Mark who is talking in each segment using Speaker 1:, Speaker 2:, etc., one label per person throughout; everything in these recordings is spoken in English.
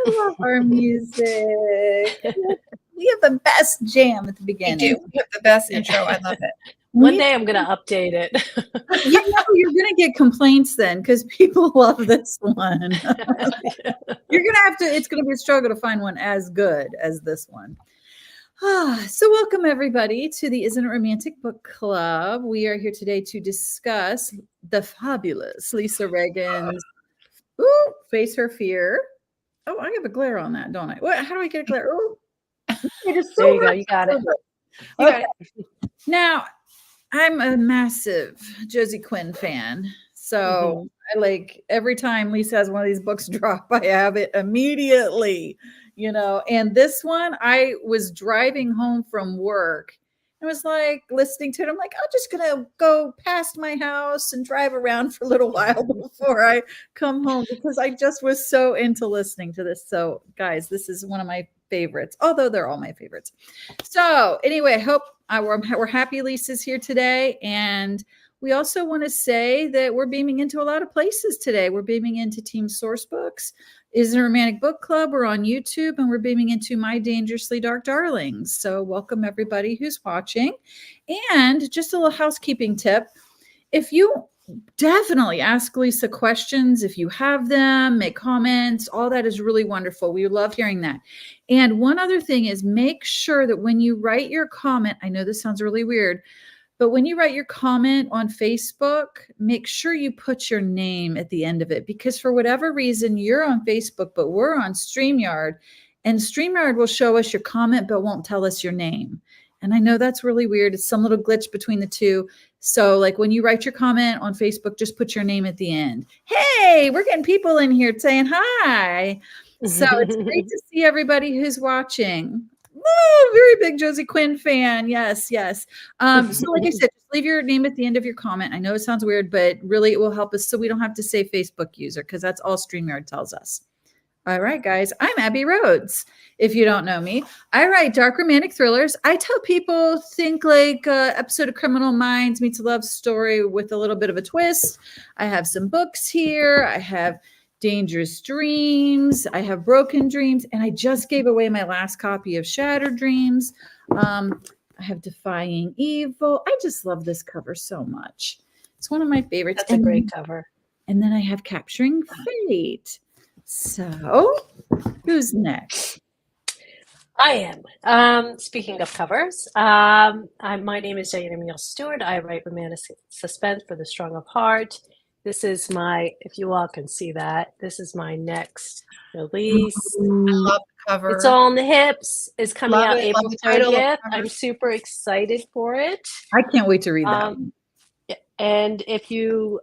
Speaker 1: I love our music. We have the best jam at the beginning.
Speaker 2: We do. We have the best intro. I love it.
Speaker 3: One day I'm going to update it.
Speaker 1: You're going to get complaints then because people love this one. You're going to have to, it's going to be a struggle to find one as good as this one. So welcome everybody to the Isn't It Romantic Book Club. We are here today to discuss the fabulous Lisa Regan's Face Her Fear. Oh, I have a glare on that, don't I? How do I get a glare? Oh,
Speaker 3: there you go. You got it.
Speaker 1: Okay. Now, I'm a massive Josie Quinn fan. So I like every time Lisa has one of these books drop, I have it immediately, and this one, I was driving home from work. I was like listening to it. I'm like, I'm just going to go past my house and drive around for a little while before I come home because I just was so into listening to this. So guys, this is one of my favorites, although they're all my favorites. So anyway, I hope we're happy Lisa's here today. And we also want to say that we're beaming into a lot of places today. We're beaming into Team Source Books, Isn't It Romantic Book Club. We're on YouTube, and we're beaming into My Dangerously Dark Darlings. So welcome everybody who's watching. And just a little housekeeping tip. If you definitely ask Lisa questions, if you have them, make comments, all that is really wonderful. We love hearing that. And one other thing is make sure that when you write your comment, I know this sounds really weird, but when you write your comment on Facebook, make sure you put your name at the end of it, because for whatever reason, you're on Facebook, but we're on StreamYard, and StreamYard will show us your comment, but won't tell us your name. And I know that's really weird. It's some little glitch between the two. So like when you write your comment on Facebook, just put your name at the end. Hey, we're getting people in here saying hi. So it's great to see everybody who's watching. Oh, very big Josie Quinn fan. Yes. So like I said, just leave your name at the end of your comment. I know it sounds weird, but really it will help us so we don't have to say Facebook user because that's all StreamYard tells us. All right, guys, I'm Abbie Roads. If you don't know me, I write dark romantic thrillers. I tell people think like an episode of Criminal Minds meets a love story with a little bit of a twist. I have some books here. I have Dangerous Dreams. I have Broken Dreams. And I just gave away my last copy of Shattered Dreams. I have Defying Evil. I just love this cover so much. It's one of my favorites.
Speaker 3: That's a great cover.
Speaker 1: And then I have Capturing Fate. So who's next?
Speaker 3: I am. Speaking of covers, my name is Diana Muñoz Stewart. I write romantic suspense for the strong of heart. This is if you all can see that, this is my next release.
Speaker 2: I love the cover.
Speaker 3: It's all on the hips. It's coming out April 30th. I'm super excited for it.
Speaker 1: I can't wait to read that.
Speaker 3: And if you,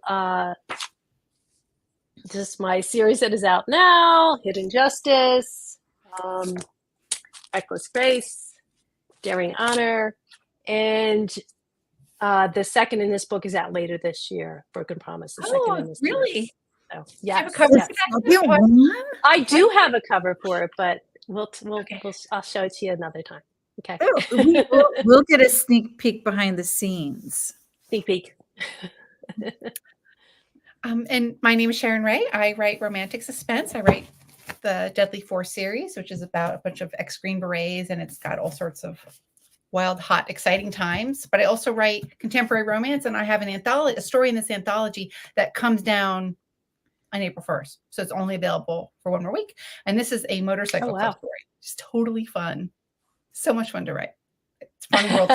Speaker 3: just my series that is out now, Hidden Justice, Reckless Grace, Daring Honor, and the second in this book is out later this year. Broken Promise. The second in this
Speaker 2: really?
Speaker 3: So, yes.
Speaker 1: I
Speaker 3: do have a cover for it, but I'll show it to you another time. Okay.
Speaker 1: We'll get a sneak peek behind the scenes.
Speaker 3: Sneak peek.
Speaker 2: And my name is Sharon Wray. I write romantic suspense. I write the Deadly Force series, which is about a bunch of ex-Green Berets, and it's got all sorts of wild, hot, exciting times. But I also write contemporary romance, and I have a story in this anthology that comes down on April 1st. So it's only available for one more week. And this is a motorcycle club story. It's totally fun. So much fun to write. It's fun world.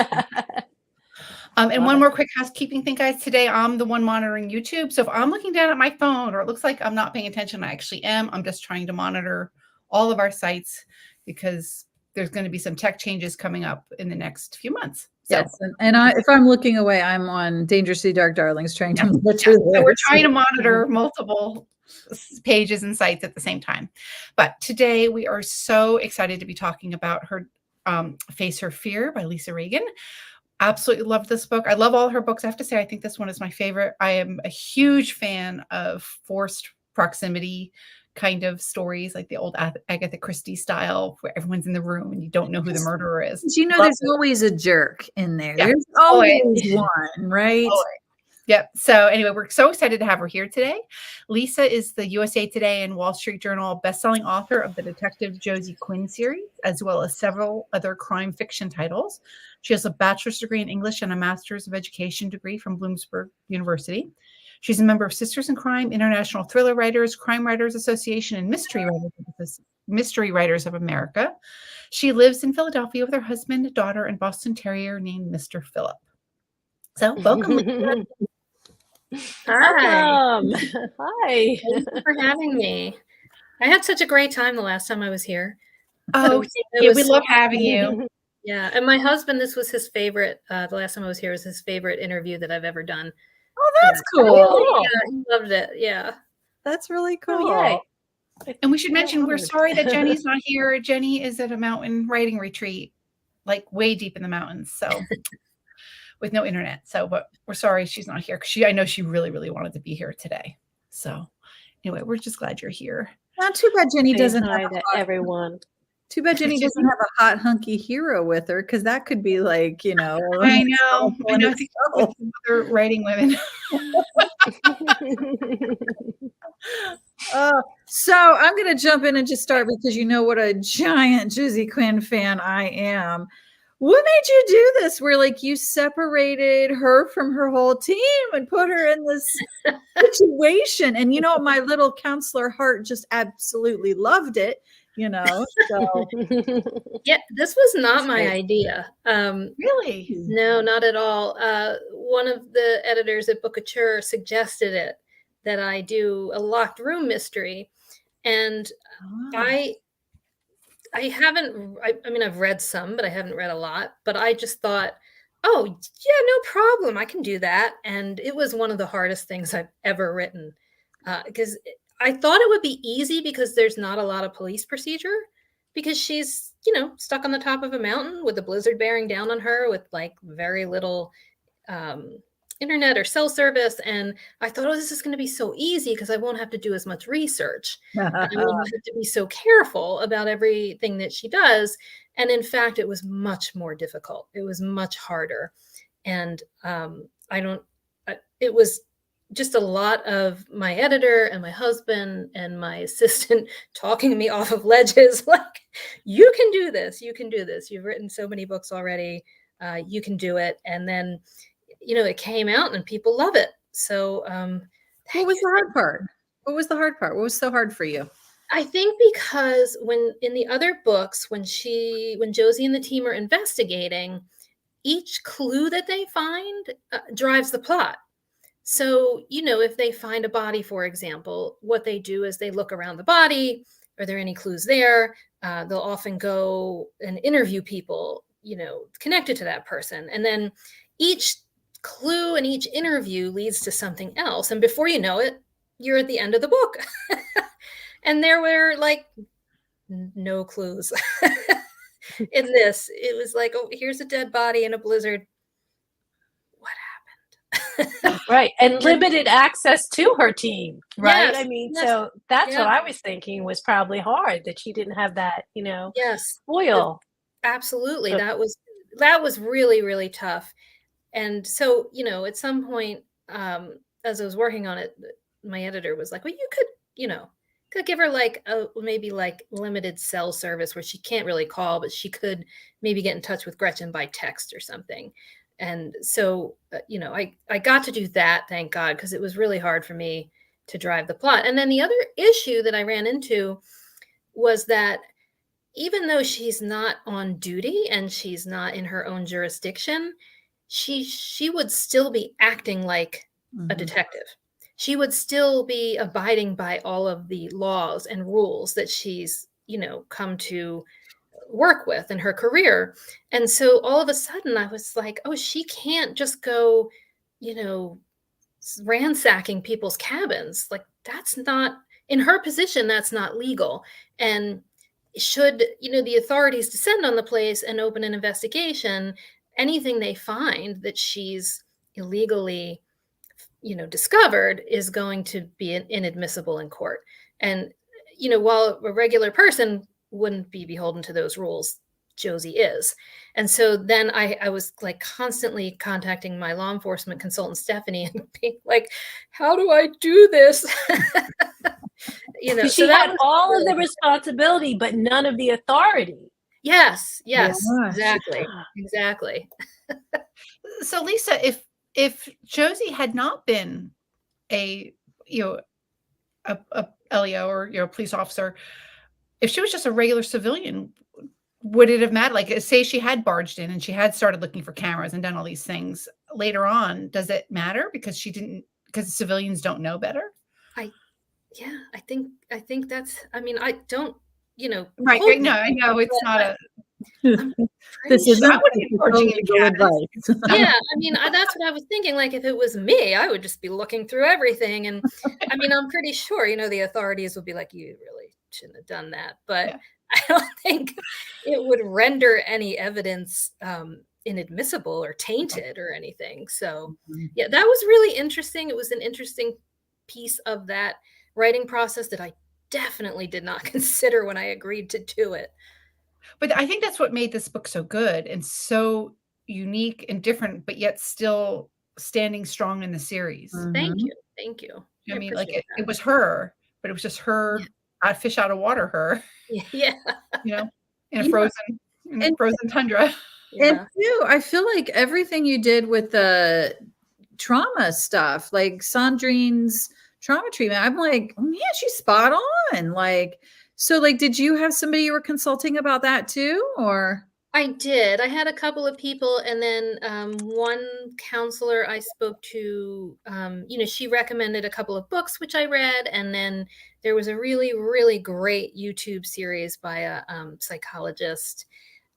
Speaker 2: And one more quick housekeeping thing, guys. Today, I'm the one monitoring YouTube. So if I'm looking down at my phone or it looks like I'm not paying attention, I actually am. I'm just trying to monitor all of our sites because there's going to be some tech changes coming up in the next few months. So,
Speaker 1: yes. And if I'm looking away, I'm on Dangerously Dark Darlings trying to monitor.
Speaker 2: So we're trying to monitor multiple pages and sites at the same time. But today we are so excited to be talking about her Face Her Fear by Lisa Regan. Absolutely love this book. I love all her books. I have to say, I think this one is my favorite. I am a huge fan of forced proximity kind of stories, like the old Agatha Christie style, where everyone's in the room and you don't know who the murderer is.
Speaker 1: There's always a jerk in there. There's always one, right?
Speaker 2: Yep. So anyway, we're so excited to have her here today. Lisa is the USA Today and Wall Street Journal bestselling author of the Detective Josie Quinn series, as well as several other crime fiction titles. She has a bachelor's degree in English and a master's of education degree from Bloomsburg University. She's a member of Sisters in Crime, International Thriller Writers, Crime Writers Association, and Mystery Writers of America. She lives in Philadelphia with her husband, daughter, and Boston Terrier named Mr. Philip. So welcome, Lisa.
Speaker 4: Hi.
Speaker 3: Welcome. Hi.
Speaker 4: Thank you for having me. I had such a great time the last time I was here.
Speaker 2: Oh,
Speaker 4: It
Speaker 2: yeah,
Speaker 4: was
Speaker 2: we
Speaker 4: so
Speaker 2: love having you.
Speaker 4: Yeah, and my husband, this was his favorite. The last time I was here was his favorite interview that I've ever done.
Speaker 1: Oh, that's
Speaker 4: Yeah.
Speaker 1: cool.
Speaker 4: Yeah, he loved it. Yeah.
Speaker 1: That's really cool.
Speaker 3: Oh, yay.
Speaker 2: And we should mention we're sorry that Jennie's not here. Jennie is at a mountain writing retreat, like way deep in the mountains. So with no internet. So, but we're sorry she's not here because I know she really, really wanted to be here today. So anyway, we're just glad you're here.
Speaker 1: Not too bad Jennie
Speaker 3: Say
Speaker 1: doesn't
Speaker 3: hi
Speaker 1: have
Speaker 3: to everyone.
Speaker 1: Too bad Jennie doesn't have a hot hunky hero with her, because that could be like, you know.
Speaker 2: I know. I know. I think with some other writing women.
Speaker 1: So I'm going to jump in and just start, because you know what a giant Josie Quinn fan I am. What made you do this? Where like you separated her from her whole team and put her in this situation? And you know, my little counselor heart just absolutely loved it. You know, so
Speaker 4: Yeah, this was not my idea.
Speaker 2: Really?
Speaker 4: No, not at all. One of the editors at Bookouture suggested it, that I do a locked room mystery. And I haven't, I mean, I've read some, but I haven't read a lot. But I just thought, oh, yeah, no problem. I can do that. And it was one of the hardest things I've ever written, because I thought it would be easy because there's not a lot of police procedure, because she's, you know, stuck on the top of a mountain with a blizzard bearing down on her with like very little internet or cell service. And I thought, oh, this is going to be so easy because I won't have to do as much research. I won't have to be so careful about everything that she does. And in fact, it was much more difficult. It was much harder. And it was just a lot of my editor and my husband and my assistant talking me off of ledges, like, you can do this. You can do this. You've written so many books already. You can do it. And then, you know, it came out and people love it. So
Speaker 1: what was the hard part? What was the hard part? What was so hard for you?
Speaker 4: I think because when in the other books, when Josie and the team are investigating, each clue that they find drives the plot. So, you know, if they find a body, for example, what they do is they look around the body. Are there any clues there? They'll often go and interview people, you know, connected to that person. And then each clue and each interview leads to something else. And before you know it, you're at the end of the book. And there were like no clues in this. It was like, oh, here's a dead body in a blizzard. What happened?
Speaker 3: Right. And limited access to her team. Right.
Speaker 4: Yes,
Speaker 3: I mean,
Speaker 4: yes.
Speaker 3: so that's
Speaker 4: Yeah.
Speaker 3: what I was thinking was probably hard, that she didn't have that, you know,
Speaker 4: Yes,
Speaker 3: foil.
Speaker 4: absolutely.
Speaker 3: So-
Speaker 4: That was really, really tough. And so, you know, at some point, as I was working on it, my editor was like, well, you could, you know, could give her like maybe like limited cell service where she can't really call, but she could maybe get in touch with Gretchen by text or something. And so, you know, I got to do that, thank God, because it was really hard for me to drive the plot. And then the other issue that I ran into was that even though she's not on duty and she's not in her own jurisdiction, she would still be acting like a detective. She would still be abiding by all of the laws and rules that she's, you know, come to work with in her career. And so all of a sudden I was like, oh, she can't just go, you know, ransacking people's cabins. Like, that's not, in her position, that's not legal. And should, you know, the authorities descend on the place and open an investigation, anything they find that she's illegally, you know, discovered is going to be inadmissible in court. And, you know, while a regular person wouldn't be beholden to those rules, Josie is. And so then I was like constantly contacting my law enforcement consultant, Stephanie, and being like, how do I do this? You know,
Speaker 3: She had all of the responsibility, but none of the authority.
Speaker 4: Yes,
Speaker 1: Yeah.
Speaker 4: exactly.
Speaker 2: So Lisa, if Josie had not been a LEO or police officer, if she was just a regular civilian, would it have mattered? Like, say she had barged in and she had started looking for cameras and done all these things later on, does it matter because civilians don't know better?
Speaker 4: I think that's, I mean, I don't,
Speaker 2: right. No, I know it's not
Speaker 1: this is
Speaker 2: I wouldn't be barging into
Speaker 1: advice.
Speaker 4: Yeah, I mean, that's what I was thinking. Like, if it was me, I would just be looking through everything. And I mean, I'm pretty sure, the authorities would be like, you really shouldn't have done that. But yeah. I don't think it would render any evidence inadmissible or tainted or anything. So yeah, that was really interesting. It was an interesting piece of that writing process that I definitely did not consider when I agreed to do it.
Speaker 2: But I think that's what made this book so good and so unique and different, but yet still standing strong in the series.
Speaker 4: Thank you.
Speaker 2: I mean, like it was her, but it was just her, fish out of water, her.
Speaker 4: Yeah.
Speaker 2: In a frozen tundra.
Speaker 1: Yeah. And too, I feel like everything you did with the trauma stuff, like Sandrine's trauma treatment, I'm like, oh man, she's spot on. Like, so like, did you have somebody you were consulting about that too, or?
Speaker 4: I did. I had a couple of people, and then one counselor I spoke to, she recommended a couple of books, which I read. And then there was a really, really great YouTube series by a psychologist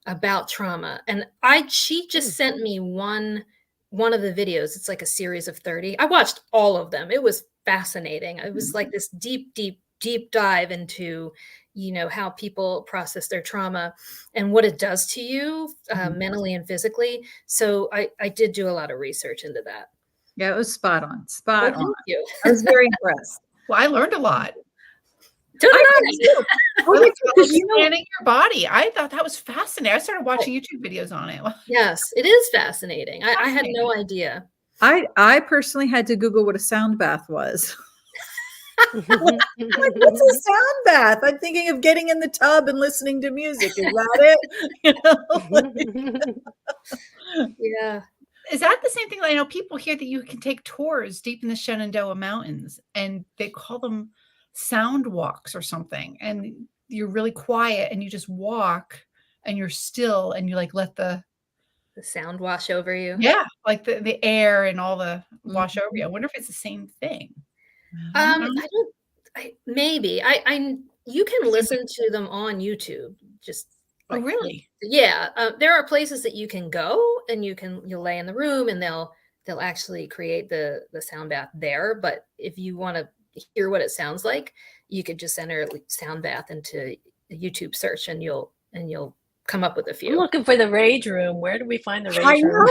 Speaker 4: about trauma. And she just sent me one of the videos. It's like a series of 30. I watched all of them. It was fascinating. It was like this deep dive into how people process their trauma and what it does to you mentally and physically. So I did do a lot of research into that.
Speaker 1: Yeah, it was spot on.
Speaker 4: Thank you.
Speaker 1: I was very impressed.
Speaker 2: Well, I learned a lot. Understanding your body. I thought that was fascinating. I started watching YouTube videos on it.
Speaker 4: Yes, it is fascinating. I had no idea.
Speaker 1: I personally had to Google what a sound bath was. Like, what's a sound bath? I'm thinking of getting in the tub and listening to music. Is that it?
Speaker 4: Yeah.
Speaker 2: Is that the same thing? I know people here that you can take tours deep in the Shenandoah Mountains, and they call them sound walks or something. And you're really quiet, and you just walk, and you're still, and you like let the
Speaker 4: sound wash over you.
Speaker 2: Yeah, like the air and all the wash over you. I wonder if it's the same thing.
Speaker 4: Maybe you can listen to them on YouTube. Just
Speaker 2: oh, really?
Speaker 4: Yeah. There are places that you can go and you'll lay in the room and they'll actually create the sound bath there. But if you want to hear what it sounds like, you could just enter sound bath into the YouTube search and you'll come up with a few.
Speaker 3: I'm looking for the rage room. Where do we find the rage room?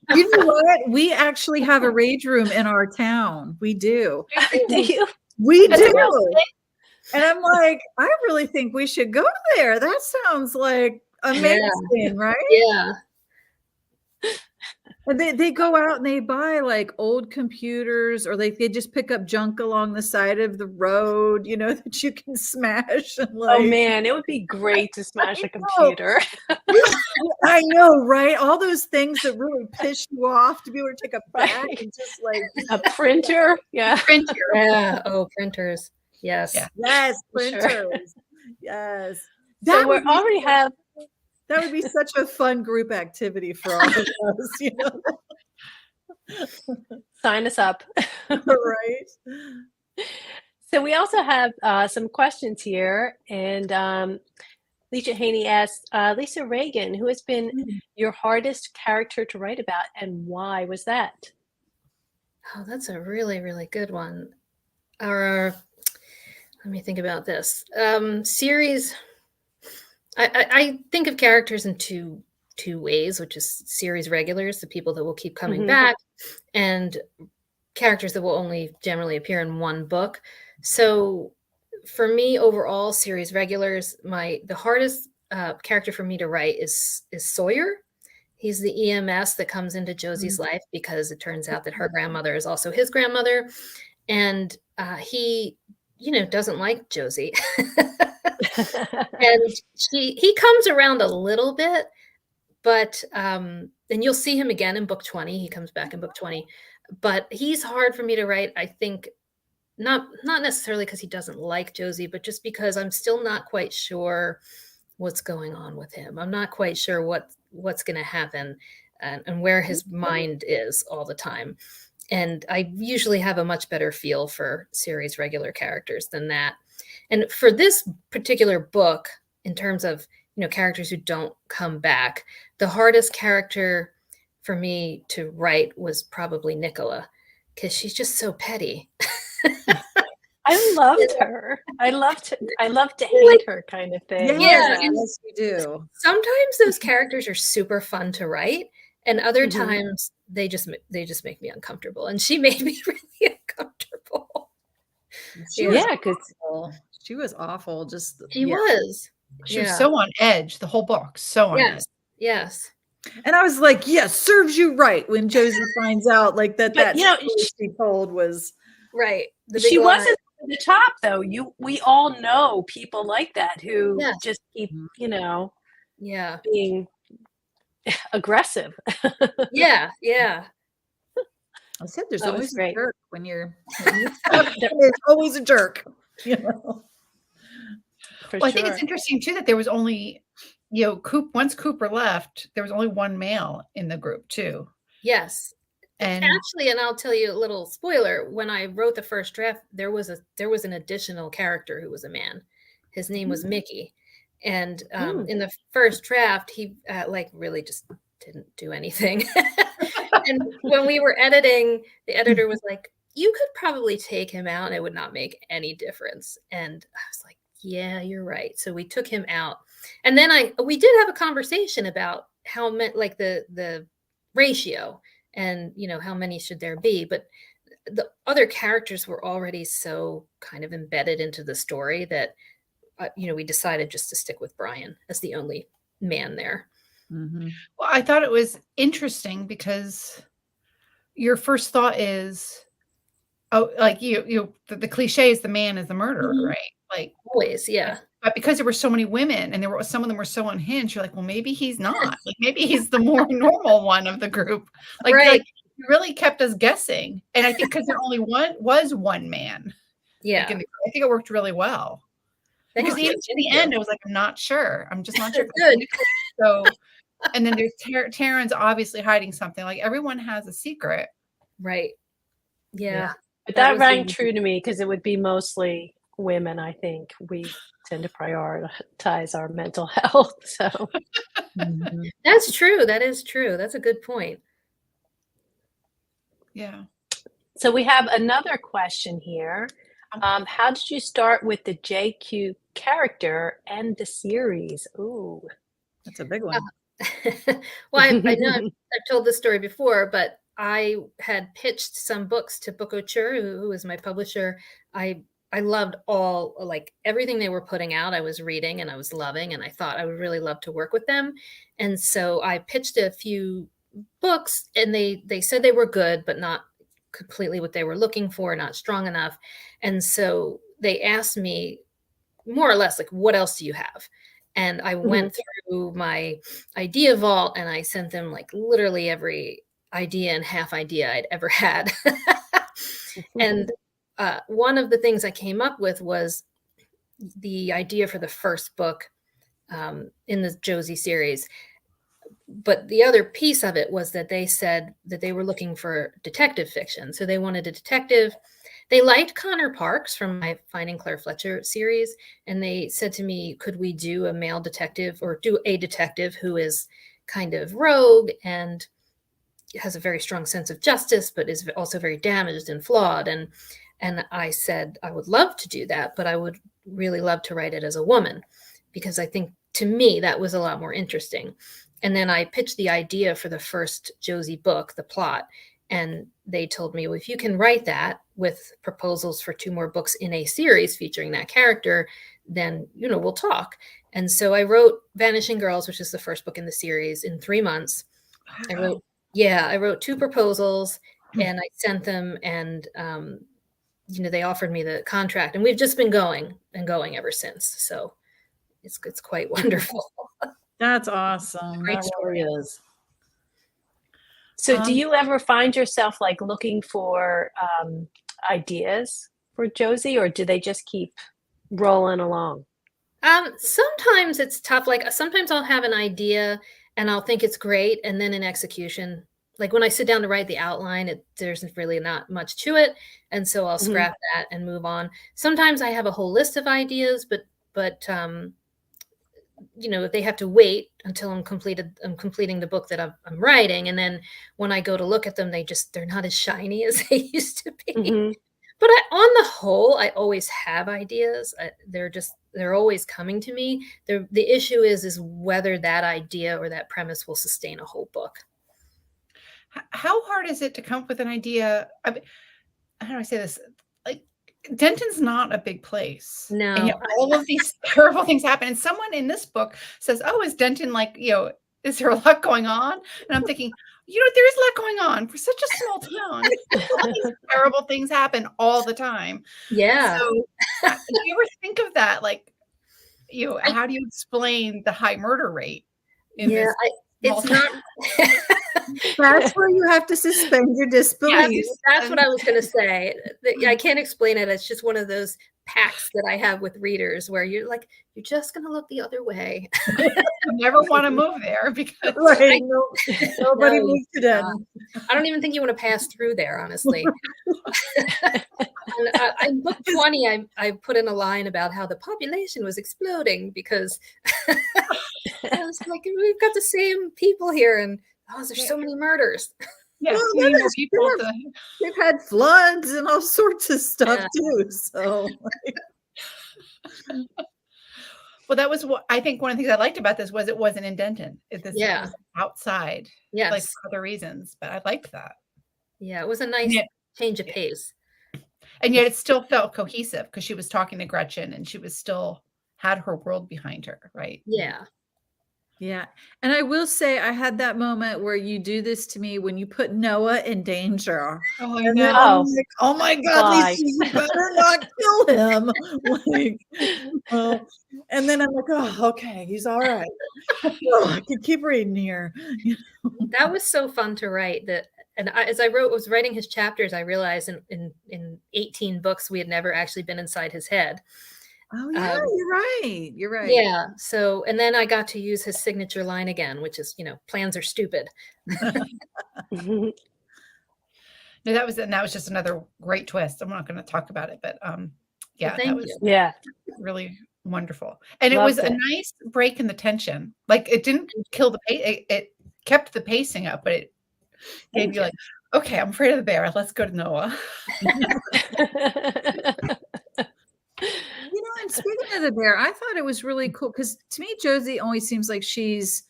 Speaker 1: I know. You know what? We actually have a rage room in our town. We do.
Speaker 3: Do you?
Speaker 1: We do. And I'm like, I really think we should go there. That sounds like amazing, right?
Speaker 4: Yeah.
Speaker 1: And they go out and they buy like old computers, or like they just pick up junk along the side of the road, that you can smash. And like,
Speaker 3: oh man, it would be great to smash a computer.
Speaker 1: I know, right? All those things that really piss you off to be able to take a back and just like
Speaker 3: a printer. Yeah.
Speaker 2: Printer.
Speaker 4: Yeah. Oh, printers. Yes.
Speaker 1: Yeah. Yes, printers. Sure. Yes.
Speaker 3: So we already have.
Speaker 1: That would be such a fun group activity for all of us,
Speaker 3: Sign us up.
Speaker 1: Right.
Speaker 3: So we also have some questions here. And Lisa Haney asked, Lisa Regan, who has been your hardest character to write about and why was that?
Speaker 4: Oh, that's a really, really good one. Let me think about this. Series... I think of characters in two ways, which is series regulars, the people that will keep coming back, and characters that will only generally appear in one book. So for me, overall, series regulars, the hardest character for me to write is Sawyer. He's the EMS that comes into Josie's life because it turns out that her grandmother is also his grandmother. And he, doesn't like Josie. And he comes around a little bit, but and you'll see him again in book 20. He comes back in book 20. But he's hard for me to write, I think, not necessarily because he doesn't like Josie, but just because I'm still not quite sure what's going on with him. I'm not quite sure what's going to happen and where his mind is all the time. And I usually have a much better feel for series regular characters than that. And for this particular book, in terms of, characters who don't come back, the hardest character for me to write was probably Nicola, because she's just so petty.
Speaker 3: I loved her. I love to hate her kind of thing.
Speaker 1: Yeah, yes, you do.
Speaker 4: Sometimes those characters are super fun to write, and other times they just make me uncomfortable. And she made me really uncomfortable.
Speaker 3: Because
Speaker 1: she was awful.
Speaker 4: She was.
Speaker 2: She was so on edge the whole book. So on edge.
Speaker 4: Yes.
Speaker 1: And I was like, yes, serves you right when Josie finds out like that she told was
Speaker 4: right.
Speaker 3: She wasn't at the top though. We all know people like that who just keep, being aggressive.
Speaker 4: Yeah.
Speaker 1: I said there's
Speaker 3: That
Speaker 1: always
Speaker 3: was
Speaker 1: a
Speaker 3: great.
Speaker 1: jerk when you're there's always a jerk.
Speaker 2: Well, I think it's interesting too that there was only, once Cooper left, there was only one male in the group too.
Speaker 4: Yes. And actually, and I'll tell you a little spoiler, when I wrote the first draft, there was an additional character who was a man. His name was Mickey. And in the first draft, he really just didn't do anything. And when we were editing, the editor was like, you could probably take him out and it would not make any difference. And I was like, yeah, you're right. So we took him out. And then we did have a conversation about how the ratio and, how many should there be. But the other characters were already so kind of embedded into the story that, we decided just to stick with Brian as the only man there.
Speaker 2: Mm-hmm. Well, I thought it was interesting because your first thought is, the cliche is the man is the murderer, right? Like
Speaker 4: always, yeah.
Speaker 2: But because there were so many women and some of them were so unhinged, you're like, well, maybe he's not. Like maybe he's the more normal one of the group. Like you really kept us guessing. And I think because there only was one man.
Speaker 4: Yeah.
Speaker 2: I think it worked really well. Because even to the end, I was like, I'm not sure. I'm just not sure.
Speaker 4: Good.
Speaker 2: So, and then there's Taryn's obviously hiding something. Like everyone has a secret.
Speaker 4: Right. Yeah.
Speaker 3: But that rang true to me because it would be mostly women. I think we tend to prioritize our mental health. So
Speaker 4: that's true. That is true. That's a good point.
Speaker 2: Yeah.
Speaker 3: So we have another question here. How did you start with the JQ character and the series? Ooh,
Speaker 1: that's a big one.
Speaker 4: Well, I know I've told this story before, but I had pitched some books to Book Auteur, who is my publisher. I loved everything they were putting out. I was reading and I was loving, and I thought I would really love to work with them. And so I pitched a few books, and they said they were good, but not completely what they were looking for, not strong enough. And so they asked me more or less like, what else do you have? And I went through my idea vault and I sent them like literally every idea and half idea I'd ever had. And one of the things I came up with was the idea for the first book in the Josie series. But the other piece of it was that they said that they were looking for detective fiction. So they wanted a detective. They liked Connor Parks from my Finding Claire Fletcher series. And they said to me, could we do a male detective or do a detective who is kind of rogue and has a very strong sense of justice, but is also very damaged and flawed. And I said, I would love to do that, but I would really love to write it as a woman, because I think to me, that was a lot more interesting. And then I pitched the idea for the first Josie book, the plot. And they told me, well, if you can write that with proposals for 2 more books in a series featuring that character, then, we'll talk. And so I wrote Vanishing Girls, which is the first book in the series, in 3 months.
Speaker 1: Wow.
Speaker 4: I wrote 2 proposals and I sent them, and they offered me the contract, and we've just been going ever since. So it's quite wonderful.
Speaker 1: That's awesome.
Speaker 4: Great
Speaker 1: That
Speaker 4: story.
Speaker 1: really is.
Speaker 3: So do you ever find yourself like looking for ideas for Josie, or do they just keep rolling along?
Speaker 4: Sometimes it's tough. Like sometimes I'll have an idea and I'll think it's great, and then in execution, like when I sit down to write the outline, there's really not much to it, and so I'll scrap that and move on. Sometimes I have a whole list of ideas, but if they have to wait until I'm completing the book that I'm writing, and then when I go to look at them, they're not as shiny as they used to be. But on the whole, I always have ideas. They're always coming to me. The issue is whether that idea or that premise will sustain a whole book.
Speaker 2: How hard is it to come up with an idea? I mean, how do I say this? Like, Denton's not a big place.
Speaker 4: No.
Speaker 2: And yet all of these terrible things happen. And someone in this book says, oh, is Denton is there a lot going on? And I'm thinking, there is a lot going on for such a small town. All these terrible things happen all the time.
Speaker 4: Yeah.
Speaker 2: So do you ever think of that? Like, how do you explain the high murder rate in this?
Speaker 4: It's not.
Speaker 1: That's where you have to suspend your disbelief.
Speaker 4: That's what I was going to say. I can't explain it. It's just one of those pacts that I have with readers where you're just going to look the other way.
Speaker 2: You never want to move there because
Speaker 1: nobody moves to that.
Speaker 4: I don't even think you want to pass through there, honestly. In book 20, I put in a line about how the population was exploding because I was like, we've got the same people here, and there's so many murders.
Speaker 2: Yeah,
Speaker 1: they've had floods and all sorts of stuff too. So,
Speaker 2: well, that was what I think. One of the things I liked about this was it wasn't in Denton. It was outside.
Speaker 4: Yes,
Speaker 2: like for other reasons, but I liked that.
Speaker 4: Yeah, it was a nice change of pace.
Speaker 2: And yet, it still felt cohesive because she was talking to Gretchen, and she was still had her world behind her, right?
Speaker 4: Yeah.
Speaker 1: Yeah. And I will say I had that moment where you do this to me when you put Noah in danger.
Speaker 2: Oh, I
Speaker 1: and
Speaker 2: know.
Speaker 1: I'm like, oh my God, Lisa, you better not kill him. And then I'm like, oh, okay, he's all right. I can keep reading here.
Speaker 4: That was so fun to write. As I was writing his chapters, I realized in 18 books, we had never actually been inside his head.
Speaker 1: Oh yeah, you're right. You're right.
Speaker 4: Yeah. So, and then I got to use his signature line again, which is, plans are stupid.
Speaker 2: No, that was just another great twist. I'm not going to talk about it, but that was really wonderful. And it was a nice break in the tension. Like it didn't kill the pace. It kept the pacing up, but it gave you like, okay, I'm afraid of the bear. Let's go to Noah.
Speaker 1: And speaking of the bear, I thought it was really cool because to me, Josie always seems like she's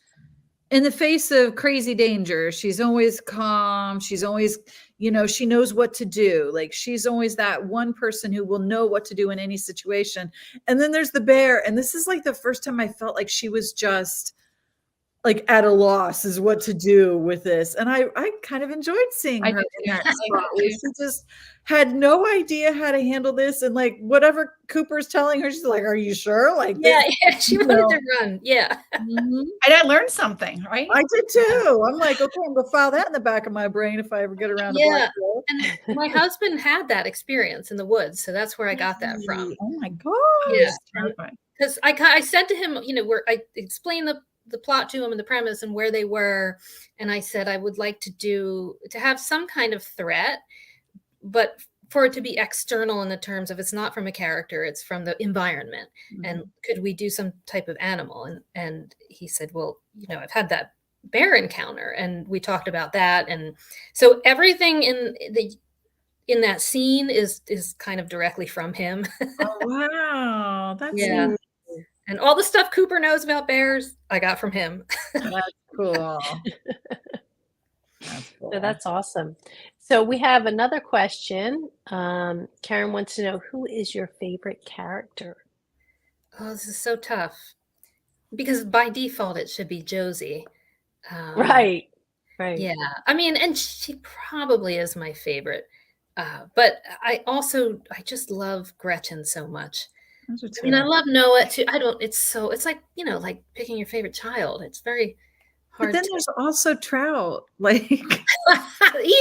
Speaker 1: in the face of crazy danger. She's always calm. She's always, she knows what to do. Like she's always that one person who will know what to do in any situation. And then there's the bear. And this is like the first time I felt like she was just like at a loss is what to do with this. And I kind of enjoyed seeing her in that spot. She just had no idea how to handle this. And like whatever Cooper's telling her, she's like, are you sure? Like,
Speaker 4: she wanted to run. Yeah.
Speaker 2: And I learned something, right?
Speaker 1: I did too. I'm like, okay, I'm gonna file that in the back of my brain if I ever get around to Black Girl.
Speaker 4: And my husband had that experience in the woods. So that's where I got that from.
Speaker 1: Oh my gosh.
Speaker 4: Yeah. Because I said to him, where I explained the plot to him and the premise and where they were. And I said, I would like to have some kind of threat, but for it to be external in the terms of it's not from a character, it's from the environment. Mm-hmm. And could we do some type of animal? And he said, well, I've had that bear encounter, and we talked about that. And so everything in that scene is kind of directly from him.
Speaker 1: Oh, wow. That's
Speaker 4: neat. And all the stuff Cooper knows about bears, I got from him.
Speaker 1: That's cool.
Speaker 3: So that's awesome. So we have another question. Karen wants to know, who is your favorite character?
Speaker 4: Oh, this is so tough. because by default it should be Josie.
Speaker 3: Right.
Speaker 4: Yeah, I mean, and she probably is my favorite. But I just love Gretchen so much.
Speaker 1: Those are
Speaker 4: I mean, I
Speaker 1: two.
Speaker 4: love Noah too. It's like, like picking your favorite child. It's very
Speaker 1: But
Speaker 4: hard
Speaker 1: then
Speaker 4: to.
Speaker 1: there's also Trout. Like,
Speaker 4: He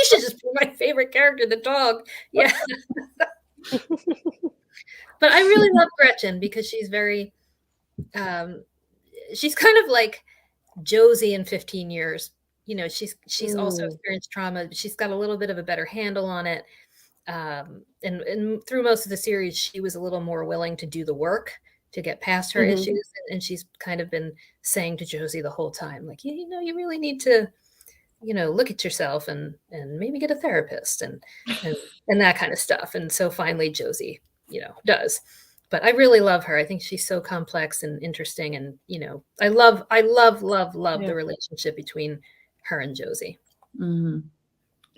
Speaker 4: should just be my favorite character, the dog. Yeah. But I really love Gretchen because she's very, she's kind of like Josie in 15 years. She's also experienced trauma, but she's got a little bit of a better handle on it. And through most of the series, she was a little more willing to do the work to get past her issues. And she's kind of been saying to Josie the whole time, like, you really need to, look at yourself and maybe get a therapist and that kind of stuff. And so finally Josie, does. But I really love her. I think she's so complex and interesting. And, I love the relationship between her and Josie.
Speaker 1: mhm.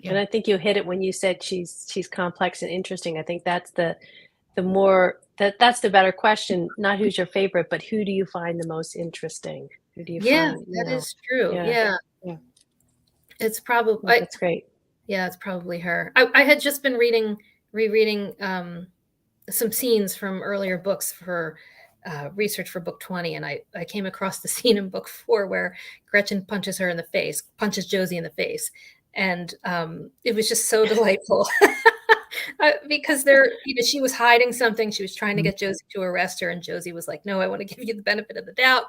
Speaker 3: And I think you hit it when you said she's complex and interesting. I think that's that's the better question. Not who's your favorite, but who do you find the most interesting? Who do you find?
Speaker 4: That is true.
Speaker 3: Yeah.
Speaker 4: Yeah. It's probably,
Speaker 3: That's great.
Speaker 4: yeah, it's probably her. I had just been rereading some scenes from earlier books for research for book 20. And I came across the scene in book 4 where Gretchen punches Josie in the face. And it was just so delightful because she was hiding something. She was trying to get Josie to arrest her. And Josie was like, no, I want to give you the benefit of the doubt.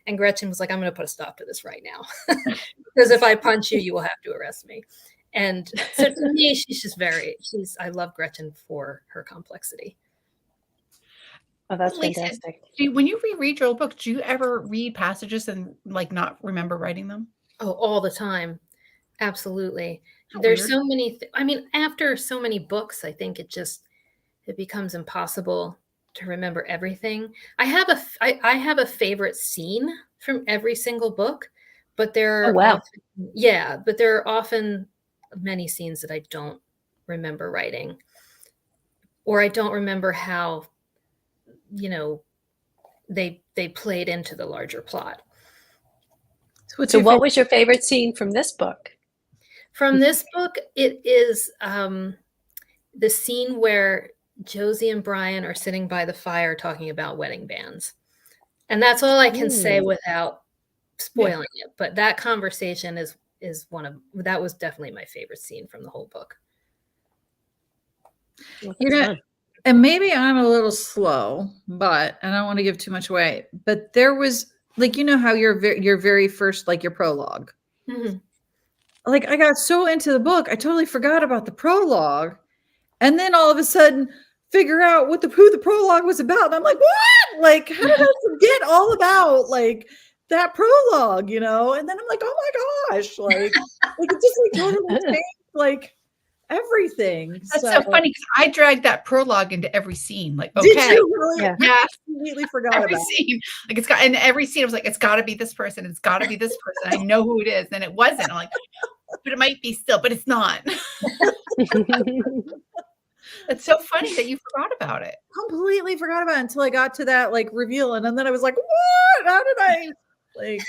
Speaker 4: And Gretchen was like, I'm going to put a stop to this right now. Because if I punch you, you will have to arrest me. And so to me, I love Gretchen for her complexity.
Speaker 3: Oh, that's
Speaker 2: Lisa,
Speaker 3: fantastic.
Speaker 2: when you reread your old book, do you ever read passages and like not remember writing them?
Speaker 4: Oh, all the time. Absolutely.
Speaker 2: How
Speaker 4: There's
Speaker 2: weird.
Speaker 4: so many, I mean, after so many books, I think it becomes impossible to remember everything. I have a favorite scene from every single book, but there are but there are often many scenes that I don't remember writing, or I don't remember how, they played into the larger plot.
Speaker 3: So what was your favorite scene from this book?
Speaker 4: From this book, it is the scene where Josie and Brian are sitting by the fire talking about wedding bands. And that's all I can say without spoiling it. But that conversation is that was definitely my favorite scene from the whole book.
Speaker 1: And maybe I'm a little slow, but I don't want to give too much away. But there was, like, how your very first, like, your prologue.
Speaker 4: Mm-hmm.
Speaker 1: Like, I got so into the book, I totally forgot about the prologue, and then all of a sudden figure out who the prologue was about, and I'm like, what? Like, how did I forget all about, like, that prologue? And then I'm like, oh my gosh, like it just like totally changed, like, everything.
Speaker 2: That's so funny because I dragged that prologue into every scene. Like, okay,
Speaker 1: did you really?
Speaker 2: Yeah,
Speaker 1: I completely forgot
Speaker 2: every
Speaker 1: about
Speaker 2: scene. Like, it's got in every scene. I was like, it's got to be this person. It's got to be this person. I know who it is, and it wasn't. I'm like, but it might be still, but it's not. It's so funny that you forgot about it.
Speaker 1: Completely forgot about it until I got to that, like, reveal, and then I was like, what? How did I, like?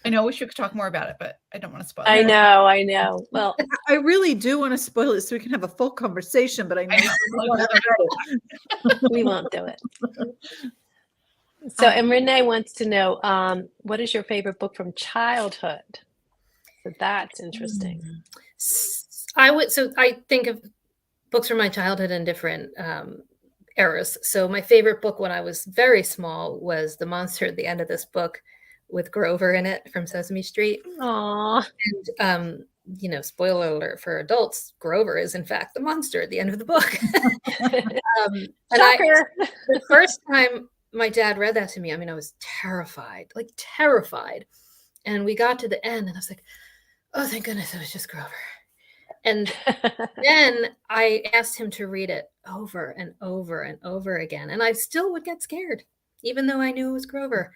Speaker 2: I know. I wish we could talk more about it, but I don't want to spoil it.
Speaker 3: I know. Well,
Speaker 1: I really do want to spoil it so we can have a full conversation, but I know
Speaker 3: we won't do it. So, and Renee wants to know, what is your favorite book from childhood? So that's interesting.
Speaker 4: I think of books from my childhood in different eras. So my favorite book when I was very small was The Monster at the End of This Book, with Grover in it from Sesame Street.
Speaker 3: Aww.
Speaker 4: And spoiler alert for adults, Grover is in fact the monster at the end of the book. And the first time my dad read that to me, I mean, I was terrified. And we got to the end and I was like, oh, thank goodness it was just Grover. And then I asked him to read it over and over and over again. And I still would get scared, even though I knew it was Grover.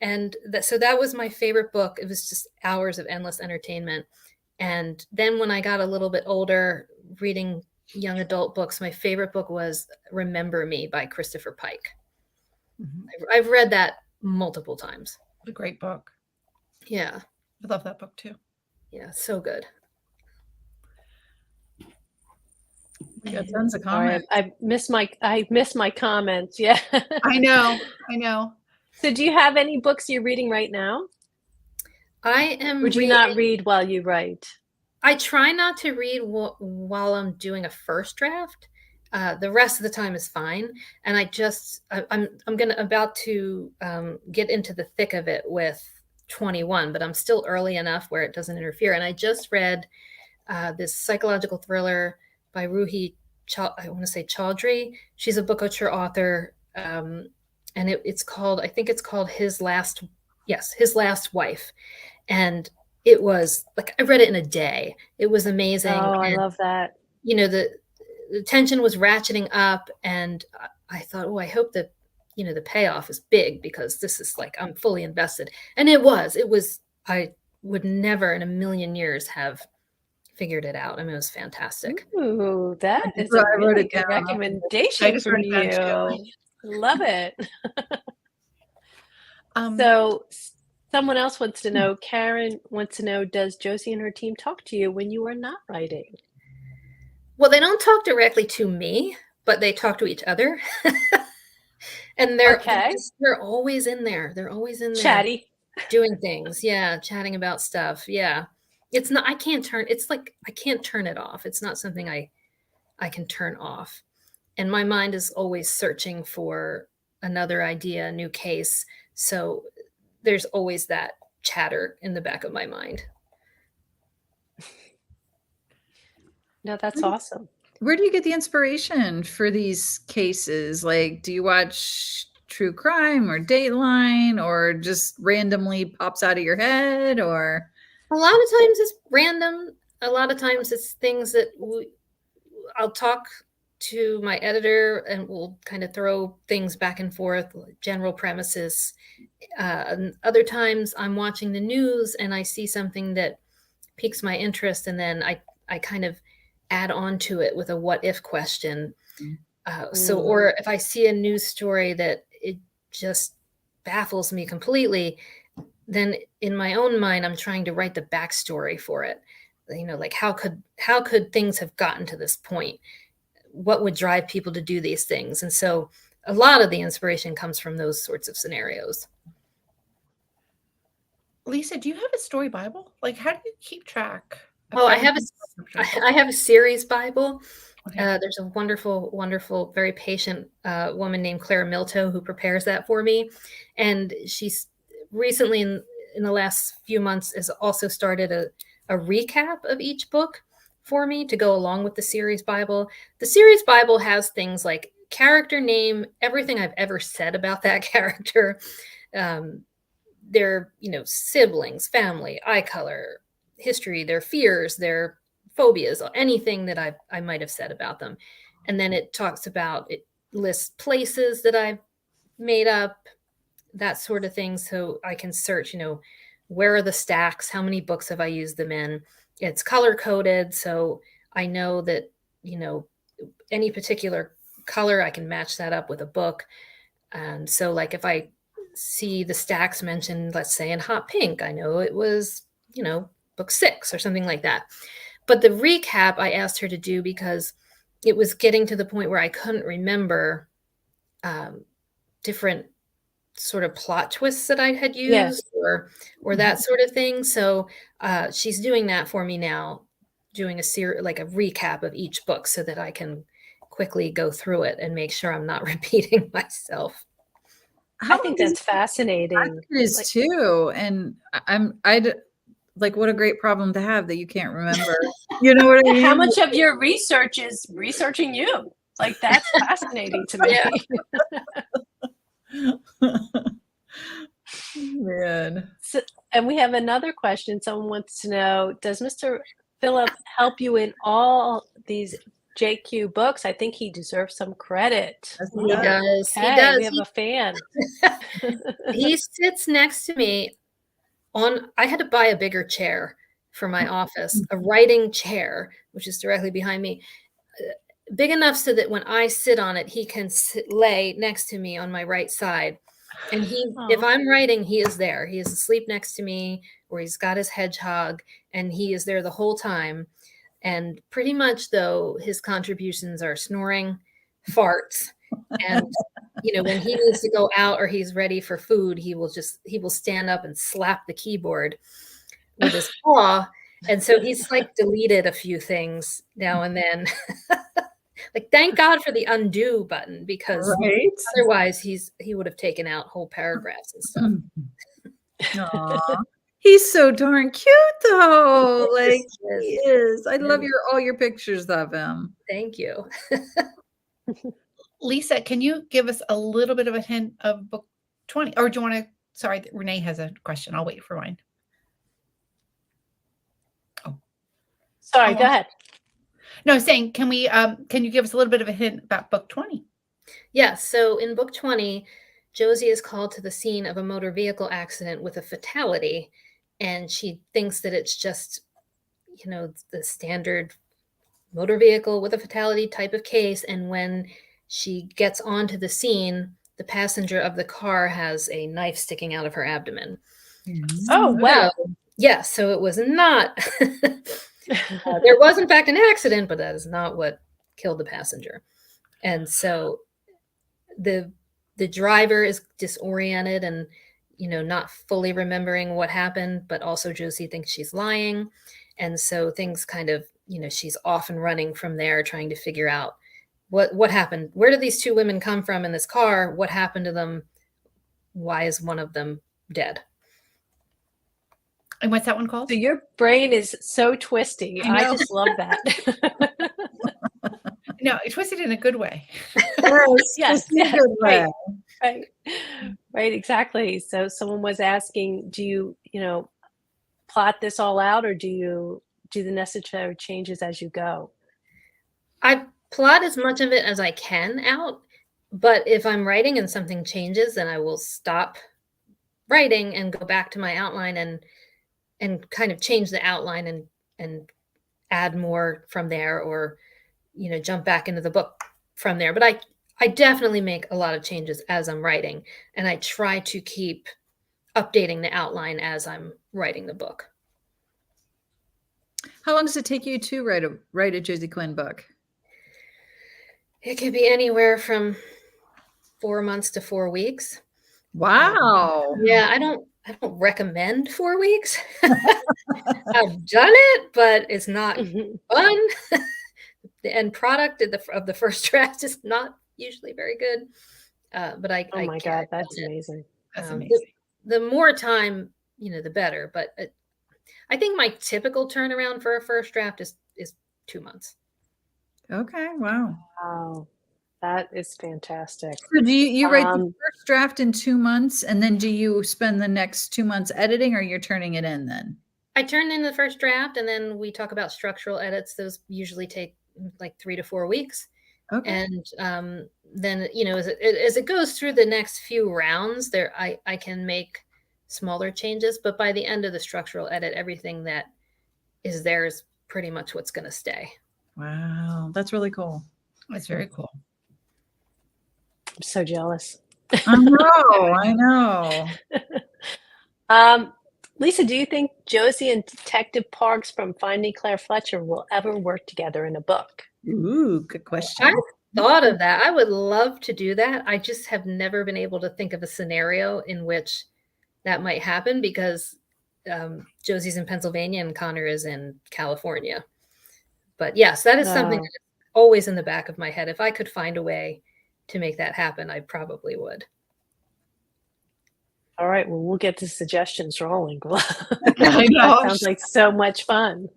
Speaker 4: And so that was my favorite book. It was just hours of endless entertainment. And then when I got a little bit older, reading young adult books, my favorite book was Remember Me by Christopher Pike.
Speaker 2: Mhm.
Speaker 4: I've read that multiple times.
Speaker 2: What a great book.
Speaker 4: Yeah.
Speaker 2: I love that book too.
Speaker 4: Yeah. So good.
Speaker 1: We got tons of
Speaker 3: Sorry,
Speaker 1: comments.
Speaker 3: I missed my comments. Yeah.
Speaker 2: I know.
Speaker 3: So do you have any books you're reading right now?
Speaker 4: I am
Speaker 3: Or do you not read while you write?
Speaker 4: I try not to read while I'm doing a first draft. The rest of the time is fine. And I'm about to get into the thick of it with 21, but I'm still early enough where it doesn't interfere. And I just read this psychological thriller by Ruhi, I want to say Chaudhry. She's a Booker author. And it's called, I think it's called His Last Wife. And it was like, I read it in a day. It was amazing.
Speaker 3: Oh, I
Speaker 4: and,
Speaker 3: love that.
Speaker 4: The tension was ratcheting up, and I thought, oh, I hope that, the payoff is big, because this is like, I'm fully invested. And it was, I would never in a million years have figured it out. I mean, it was fantastic.
Speaker 3: Ooh, that is
Speaker 1: So
Speaker 3: a
Speaker 1: I wrote
Speaker 3: really
Speaker 1: it
Speaker 3: good
Speaker 1: down.
Speaker 3: recommendation
Speaker 2: I just
Speaker 3: from
Speaker 2: wrote it down
Speaker 3: you. Love it.
Speaker 2: Um,
Speaker 3: So someone else wants to know, Karen wants to know, does Josie and her team talk to you when you are not writing?
Speaker 4: Well, they don't talk directly to me, but they talk to each other. And they're always in there. They're always in there.
Speaker 3: Chatty.
Speaker 4: Doing things. Yeah. Chatting about stuff. Yeah. It's not, I can't turn it off. It's not something I can turn off. And my mind is always searching for another idea, a new case. So there's always that chatter in the back of my mind.
Speaker 3: No, that's awesome.
Speaker 1: Where do you get the inspiration for these cases? Like, do you watch true crime or Dateline, or just randomly pops out of your head? Or
Speaker 4: a lot of times it's random. A lot of times it's things that I'll talk to my editor and we'll kind of throw things back and forth, general premises. And other times I'm watching the news and I see something that piques my interest, and then I kind of add on to it with a what if question. Or if I see a news story that it just baffles me completely, then in my own mind, I'm trying to write the backstory for it. Like how could things have gotten to this point? What would drive people to do these things? And so a lot of the inspiration comes from those sorts of scenarios.
Speaker 2: Lisa, do you have a story Bible? Like, how do you keep track?
Speaker 4: Oh, I have a series Bible.
Speaker 2: Okay.
Speaker 4: There's a wonderful, wonderful, very patient woman named Clara Milto who prepares that for me. And she's recently in the last few months has also started a recap of each book for me to go along with the series Bible. The series Bible has things like character name, everything I've ever said about that character, their, siblings, family, eye color, history, their fears, their phobias, anything that I might have said about them. And then it lists places that I've made up, that sort of thing. So I can search, where are the stacks? How many books have I used them in? It's color coded. So I know that, any particular color, I can match that up with a book. And so like if I see the stacks mentioned, let's say in hot pink, I know it was, book 6 or something like that. But the recap I asked her to do because it was getting to the point where I couldn't remember different sort of plot twists that I had used or that sort of thing. So she's doing that for me now, doing like a recap of each book so that I can quickly go through it and make sure I'm not repeating myself.
Speaker 3: I think that's fascinating.
Speaker 1: It is too. And I'd like, what a great problem to have that you can't remember. You know what I mean?
Speaker 3: How much of your research is researching you? Like, that's fascinating to me.
Speaker 1: Man.
Speaker 3: So, and we have another question. Someone wants to know, does Mr. Phillip help you in all these JQ books? I think he deserves some credit.
Speaker 4: He does.
Speaker 3: Okay,
Speaker 4: he does.
Speaker 3: We have a fan.
Speaker 4: He sits next to me I had to buy a bigger chair for my office, a writing chair, which is directly behind me. big enough so that when I sit on it, he can lay next to me on my right side. And if
Speaker 3: Aw.
Speaker 4: I'm writing, he is there. He is asleep next to me, or he's got his hedgehog, and he is there the whole time. And pretty much, though, his contributions are snoring, farts, and when he needs to go out or he's ready for food, he will stand up and slap the keyboard with his paw. And so he's like deleted a few things now and then. Like, thank God for the undo button, because
Speaker 1: Right.
Speaker 4: otherwise he would have taken out whole paragraphs and stuff.
Speaker 1: Aw. He's so darn cute though. Like
Speaker 4: Yes.
Speaker 1: he is. I love all your pictures of him.
Speaker 4: Thank you.
Speaker 2: Lisa, can you give us a little bit of a hint of book 20? Or do you want to? Sorry, Renee has a question. I'll wait for mine.
Speaker 3: Sorry, go ahead.
Speaker 2: No, saying, can you give us a little bit of a hint about book 20?
Speaker 4: Yes. So in book 20, Josie is called to the scene of a motor vehicle accident with a fatality, and she thinks that it's just, the standard motor vehicle with a fatality type of case. And when she gets onto the scene, the passenger of the car has a knife sticking out of her abdomen.
Speaker 3: Oh, wow.
Speaker 4: Yes. So it was not. There was, in fact, an accident, but that is not what killed the passenger. And so the driver is disoriented and, not fully remembering what happened, but also Josie thinks she's lying. And so things kind of, she's off and running from there, trying to figure out what happened. Where did these two women come from in this car? What happened to them? Why is one of them dead?
Speaker 2: And what's that one called?
Speaker 3: So your brain is so twisty. I just love that.
Speaker 2: No, twisted in a good way.
Speaker 3: Yes,
Speaker 1: Right.
Speaker 3: Right, exactly. So someone was asking, do you, plot this all out, or do you do the necessary changes as you go?
Speaker 4: I plot as much of it as I can out, but if I'm writing and something changes, then I will stop writing and go back to my outline and kind of change the outline and add more from there, or jump back into the book from there. But I definitely make a lot of changes as I'm writing, and I try to keep updating the outline as I'm writing the book.
Speaker 1: How long does it take you to write a Josie Quinn book?
Speaker 4: It could be anywhere from 4 months to 4 weeks.
Speaker 1: Wow.
Speaker 4: Yeah, I don't recommend 4 weeks. I've done it, but it's not fun. The end product of the first draft is not usually very good. But
Speaker 3: oh my God, that's amazing.
Speaker 2: That's amazing.
Speaker 4: The more time, the better. But I think my typical turnaround for a first draft is 2 months.
Speaker 1: Okay. Wow.
Speaker 3: Wow, that is fantastic.
Speaker 1: So do you write the first draft in 2 months, and then do you spend the next 2 months editing, or you're turning it in then?
Speaker 4: I turn in the first draft, and then we talk about structural edits. Those usually take like 3 to 4 weeks. Okay. And then, as it goes through the next few rounds, I can make smaller changes, but by the end of the structural edit, everything that is there is pretty much what's going to stay.
Speaker 1: Wow, that's really cool.
Speaker 2: That's very cool.
Speaker 3: I'm so jealous.
Speaker 1: I know.
Speaker 3: Lisa, do you think Josie and Detective Parks from Finding Claire Fletcher will ever work together in a book?
Speaker 1: Ooh, good question.
Speaker 4: I thought of that. I would love to do that. I just have never been able to think of a scenario in which that might happen, because Josie's in Pennsylvania and Connor is in California. But yes, that is something that's always in the back of my head. If I could find a way to make that happen, I probably would.
Speaker 3: All right, well, we'll get the suggestions rolling.
Speaker 2: I know.
Speaker 3: That sounds like so much fun.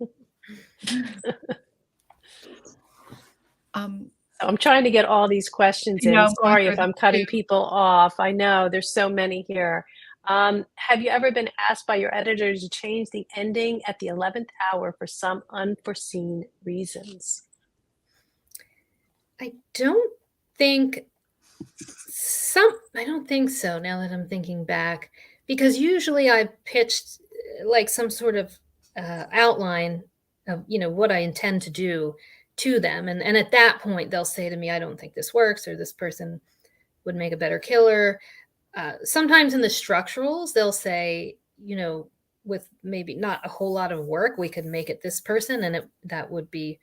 Speaker 3: I'm trying to get all these questions in. Sorry if I'm cutting people off. I know there's so many here. Have you ever been asked by your editor to change the ending at the 11th hour for some unforeseen reasons?
Speaker 4: I don't think so, now that I'm thinking back, because usually I pitched like some sort of outline of what I intend to do to them. And at that point, they'll say to me, I don't think this works, or this person would make a better killer. Sometimes in the structurals, they'll say, with maybe not a whole lot of work, we could make it this person, and that would be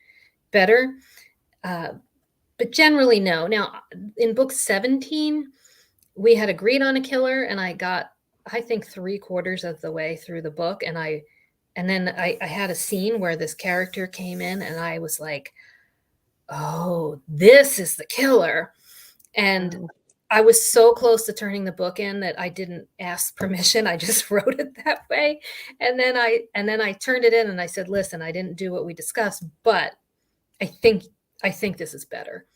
Speaker 4: better. But generally, no. Now, in book 17, we had agreed on a killer, and I got, I think, 3/4 of the way through the book, and then I had a scene where this character came in, and I was like, oh, this is the killer. And I was so close to turning the book in that I didn't ask permission. I just wrote it that way. And then I turned it in and I said, listen, I didn't do what we discussed, but I think this is better.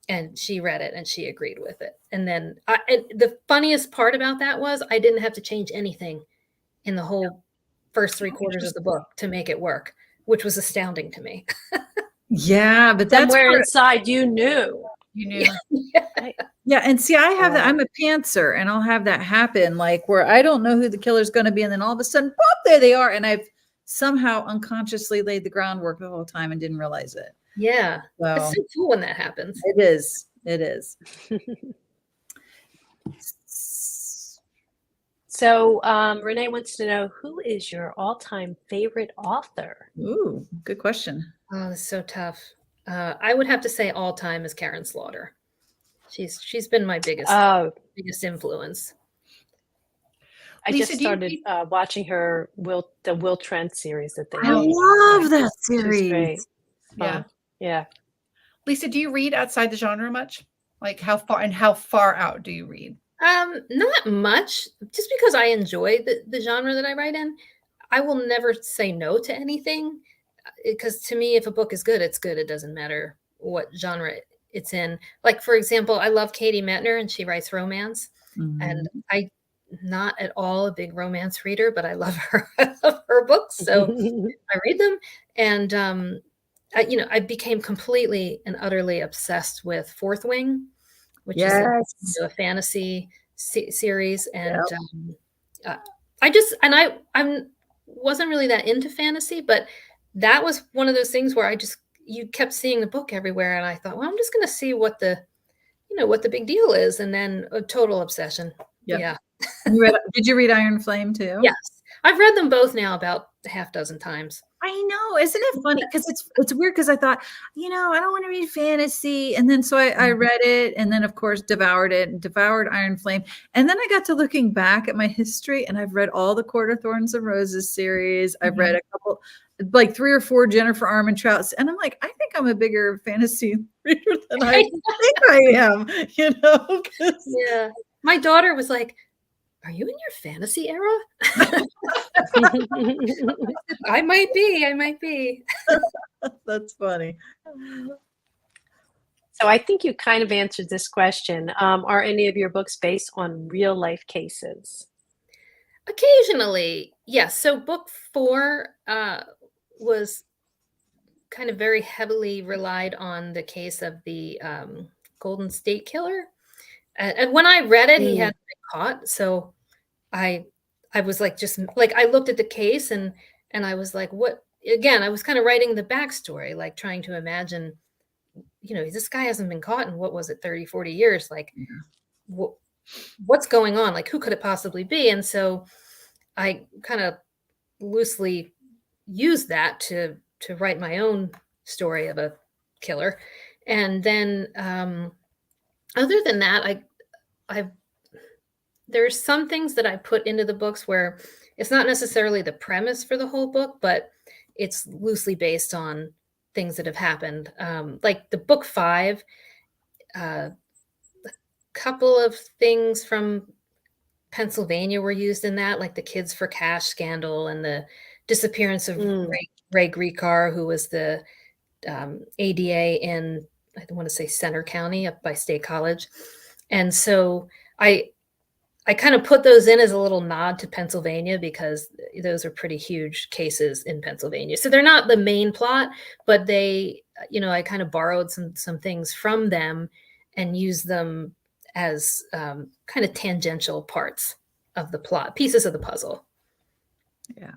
Speaker 4: And she read it and she agreed with it. And then the funniest part about that was I didn't have to change anything in the whole first 3/4 of the book to make it work, which was astounding to me.
Speaker 1: Yeah, but that's
Speaker 3: somewhere inside you knew.
Speaker 2: You knew.
Speaker 1: Yeah, and see, I have that. I'm a pantser, and I'll have that happen, like where I don't know who the killer's going to be, and then all of a sudden, pop, there they are, and I've somehow unconsciously laid the groundwork the whole time and didn't realize it.
Speaker 4: Yeah,
Speaker 1: So,
Speaker 4: it's so cool when that happens.
Speaker 1: It is. It is.
Speaker 3: So Renee wants to know, who is your all-time favorite author?
Speaker 1: Ooh, good question.
Speaker 4: Oh, that's so tough. I would have to say all time is Karen Slaughter. She's been my biggest influence.
Speaker 3: I
Speaker 2: Lisa,
Speaker 3: just started watching her the Will Trent series that they
Speaker 1: I love that series.
Speaker 3: Great.
Speaker 2: Yeah.
Speaker 3: Yeah.
Speaker 2: Lisa, do you read outside the genre much? Like how far out do you read?
Speaker 4: Not much. Just because I enjoy the genre that I write in, I will never say no to anything. Because to me, if a book is good, it's good. It doesn't matter what genre it's in. Like, for example, I love Katie Metner, and she writes romance.
Speaker 1: Mhm.
Speaker 4: And I'm not at all a big romance reader, but I love her. I love her books, so I read them. And I became completely and utterly obsessed with Fourth Wing, which is a fantasy series. And I wasn't really that into fantasy, but that was one of those things where you kept seeing the book everywhere. And I thought, well, I'm just going to see what the big deal is. And then a total obsession.
Speaker 1: Yep.
Speaker 4: Yeah.
Speaker 1: Did you read Iron Flame too?
Speaker 4: Yes. I've read them both now about a half dozen times.
Speaker 1: I know. Isn't it funny? Because it's weird because I thought, I don't want to read fantasy. And then so I read it and then, of course, devoured Iron Flame. And then I got to looking back at my history and I've read all the Court of Thorns and Roses series. I've read a couple, like 3 or 4 Jennifer Armentrout. And I'm like, I think I'm a bigger fantasy reader than I think I am,
Speaker 4: Yeah. My daughter was like, are you in your fantasy era? I might be.
Speaker 1: That's funny.
Speaker 3: So I think you kind of answered this question. Are any of your books based on real life cases?
Speaker 4: Occasionally, yes. So book 4 was kind of very heavily relied on the case of the Golden State Killer. And when I read it, he hadn't been caught. So I was like, I looked at the case and I was like, what, again, I was kind of writing the backstory, like trying to imagine, this guy hasn't been caught in, what was it, 30, 40 years? Like, what's going on? Like, who could it possibly be? And so I kind of loosely used that to write my own story of a killer. And then, other than that, there's some things that I put into the books where it's not necessarily the premise for the whole book, but it's loosely based on things that have happened. Like the book 5, a couple of things from Pennsylvania were used in that, like the Kids for Cash scandal and the disappearance of Ray Grecar, who was the ADA in, I want to say Center County up by State College. And so I kind of put those in as a little nod to Pennsylvania because those are pretty huge cases in Pennsylvania. So they're not the main plot, but they, I kind of borrowed some things from them and used them as kind of tangential parts of the plot, pieces of the puzzle.
Speaker 1: Yeah.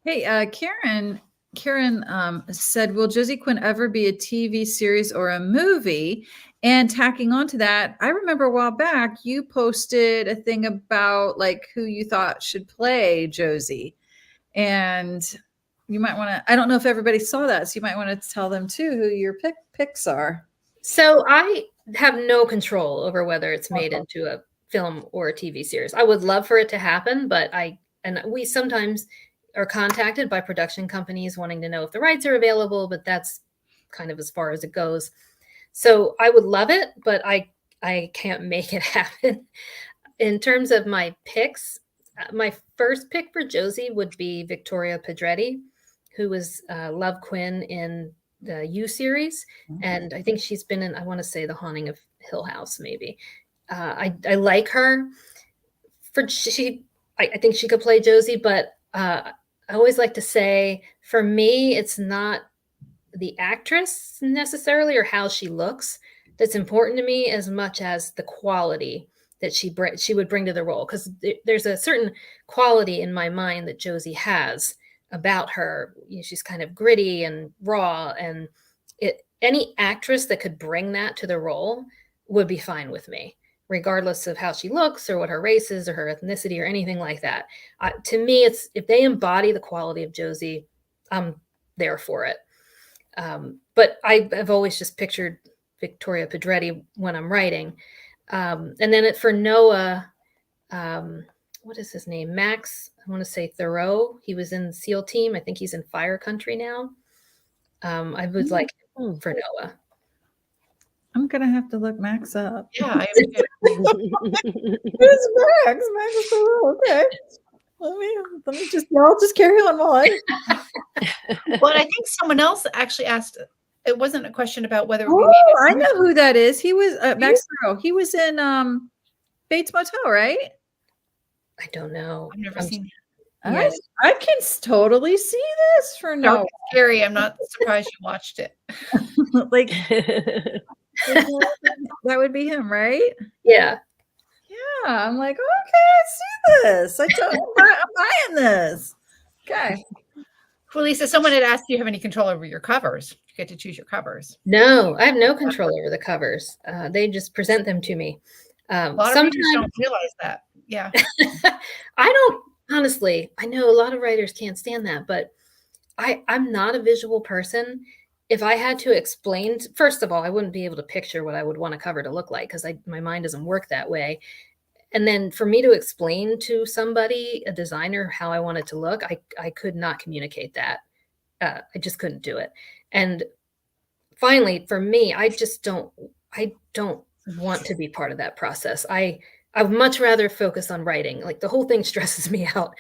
Speaker 1: Hey, Karen Karen said, will Josie Quinn ever be a TV series or a movie? And tacking on to that, I remember a while back, you posted a thing about like who you thought should play Josie. And you might want to, I don't know if everybody saw that, so you might want to tell them too who your picks are.
Speaker 4: So I have no control over whether it's made into a film or a TV series. I would love for it to happen, but we sometimes are contacted by production companies wanting to know if the rights are available, but that's kind of as far as it goes. So I would love it, but I can't make it happen. In terms of my picks, my first pick for Josie would be Victoria Pedretti, who was Love Quinn in the You series. And I think she's been in, I want to say, The Haunting of Hill House, maybe. I like her. I think she could play Josie, but I always like to say, for me, it's not the actress necessarily or how she looks that's important to me as much as the quality that she would bring to the role. Because there's a certain quality in my mind that Josie has about her. She's kind of gritty and raw, and any actress that could bring that to the role would be fine with me, regardless of how she looks or what her race is or her ethnicity or anything like that. To me, it's if they embody the quality of Josie, I'm there for it. But I've always just pictured Victoria Pedretti when I'm writing. And then for Noah, what is his name? Max, I want to say Thoreau. He was in SEAL Team. I think he's in Fire Country now. I would like for Noah.
Speaker 1: I'm going to have to look Max up.
Speaker 2: Yeah.
Speaker 1: Who's Max? Max is Thoreau. Okay. Let me just, I'll just carry on while
Speaker 2: Well, I think someone else actually asked, it wasn't a question about whether
Speaker 1: I know who that is. He was Max Thoreau. He was in Bates Motel, right?
Speaker 4: I don't know.
Speaker 2: I've never seen
Speaker 1: it. Yes. I can totally see this for no
Speaker 2: scary. I'm not surprised you watched it.
Speaker 1: Like that would be him, right?
Speaker 4: Yeah.
Speaker 1: Yeah. I'm like, okay, I see this. I'm buying this. Okay.
Speaker 2: Well, Lisa, someone had asked, do you have any control over your covers? You get to choose your covers.
Speaker 4: No, I have no control over the covers. They just present them to me.
Speaker 2: A lot of readers don't realize that. Yeah.
Speaker 4: I don't, honestly, I know a lot of writers can't stand that, but I'm not a visual person. If I had to explain, first of all, I wouldn't be able to picture what I would want a cover to look like because my mind doesn't work that way. And then for me to explain to somebody, a designer, how I want it to look, I could not communicate that. I just couldn't do it. And finally, for me, I don't want to be part of that process. I would much rather focus on writing. Like the whole thing stresses me out.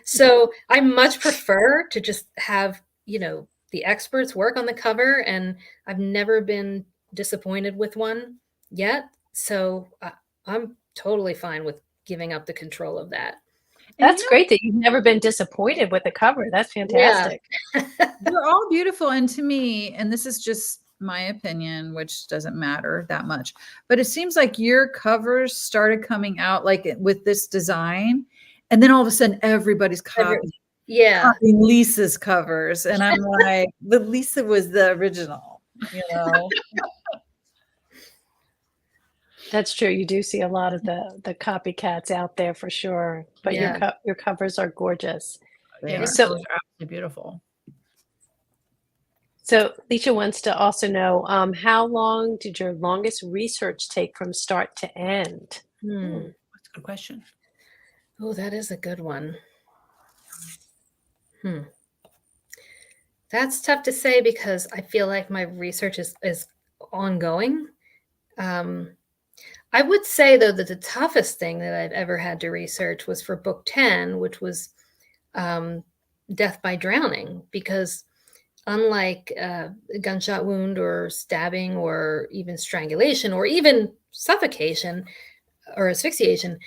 Speaker 4: So I much prefer to just have, the experts work on the cover, and I've never been disappointed with one yet. So I'm totally fine with giving up the control of that.
Speaker 3: That's great that you've never been disappointed with the cover. That's fantastic.
Speaker 1: Yeah. They're all beautiful. And to me, and this is just my opinion, which doesn't matter that much, but it seems like your covers started coming out like with this design. And then all of a sudden everybody's copying Lisa's covers. And I'm like, but Lisa was the original,
Speaker 3: That's true. You do see a lot of the copycats out there for sure, but your covers are gorgeous.
Speaker 2: Yeah, so those are absolutely beautiful.
Speaker 3: So Lisa wants to also know, how long did your longest research take from start to end?
Speaker 2: That's a good question.
Speaker 4: Oh, that is a good one. That's tough to say because I feel like my research is ongoing. I would say, though, that the toughest thing that I've ever had to research was for book 10, which was death by drowning, because unlike a gunshot wound or stabbing or even strangulation or even suffocation or asphyxiation,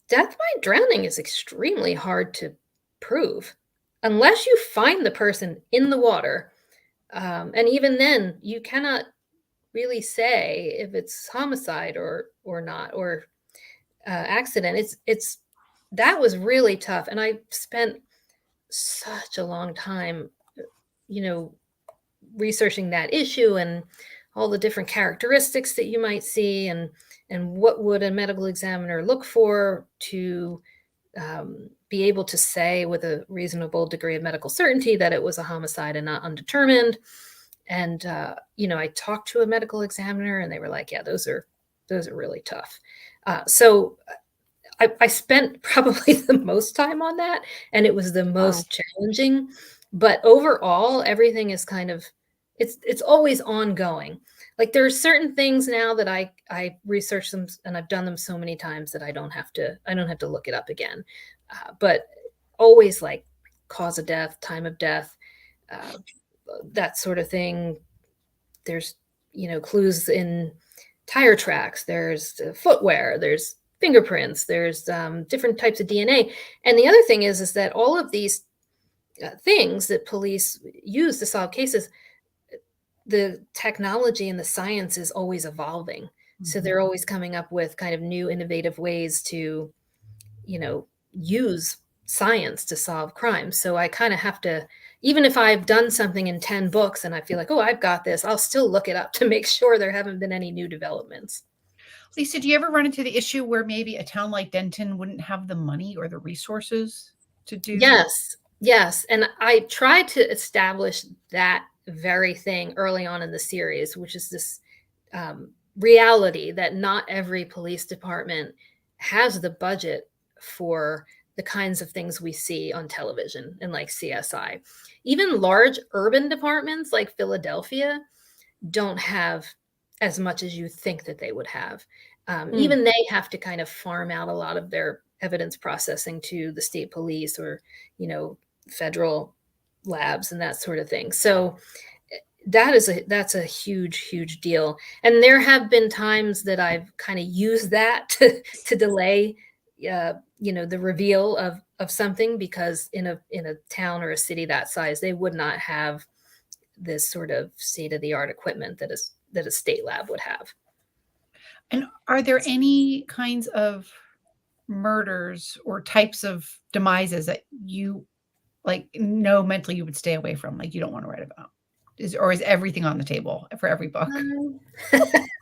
Speaker 4: death by drowning is extremely hard to prove unless you find the person in the water. And even then, you cannot really say if it's homicide or not, or accident. That was really tough. And I spent such a long time, researching that issue and all the different characteristics that you might see, and what would a medical examiner look for to be able to say with a reasonable degree of medical certainty that it was a homicide and not undetermined. And I talked to a medical examiner, and they were like, "Yeah, those are really tough." So I spent probably the most time on that, and it was the most challenging. But overall, everything is kind of it's always ongoing. Like there are certain things now that I research them, and I've done them so many times that I don't have to look it up again. But always like cause of death, time of death, that sort of thing. There's clues in tire tracks. There's footwear. There's fingerprints. There's different types of DNA. And the other thing is that all of these things that police use to solve cases, the technology and the science is always evolving. Mm-hmm. So they're always coming up with kind of new innovative ways to, use science to solve crimes. So I kind of have to, even if I've done something in 10 books and I feel like, oh, I've got this, I'll still look it up to make sure there haven't been any new developments.
Speaker 2: Lisa, do you ever run into the issue where maybe a town like Denton wouldn't have the money or the resources to do?
Speaker 4: Yes. And I tried to establish that very thing early on in the series, which is this reality that not every police department has the budget for the kinds of things we see on television and like CSI. Even large urban departments like Philadelphia don't have as much as you think that they would have. Even they have to kind of farm out a lot of their evidence processing to the state police or, federal labs and that sort of thing. So that's a huge deal. And there have been times that I've kind of used that to delay the reveal of something, because in a town or a city that size, they would not have this sort of state-of-the-art equipment that a state lab would have.
Speaker 2: And are there any kinds of murders or types of demises that you know mentally you would stay away from, like you don't want to write about? Is everything on the table for every book?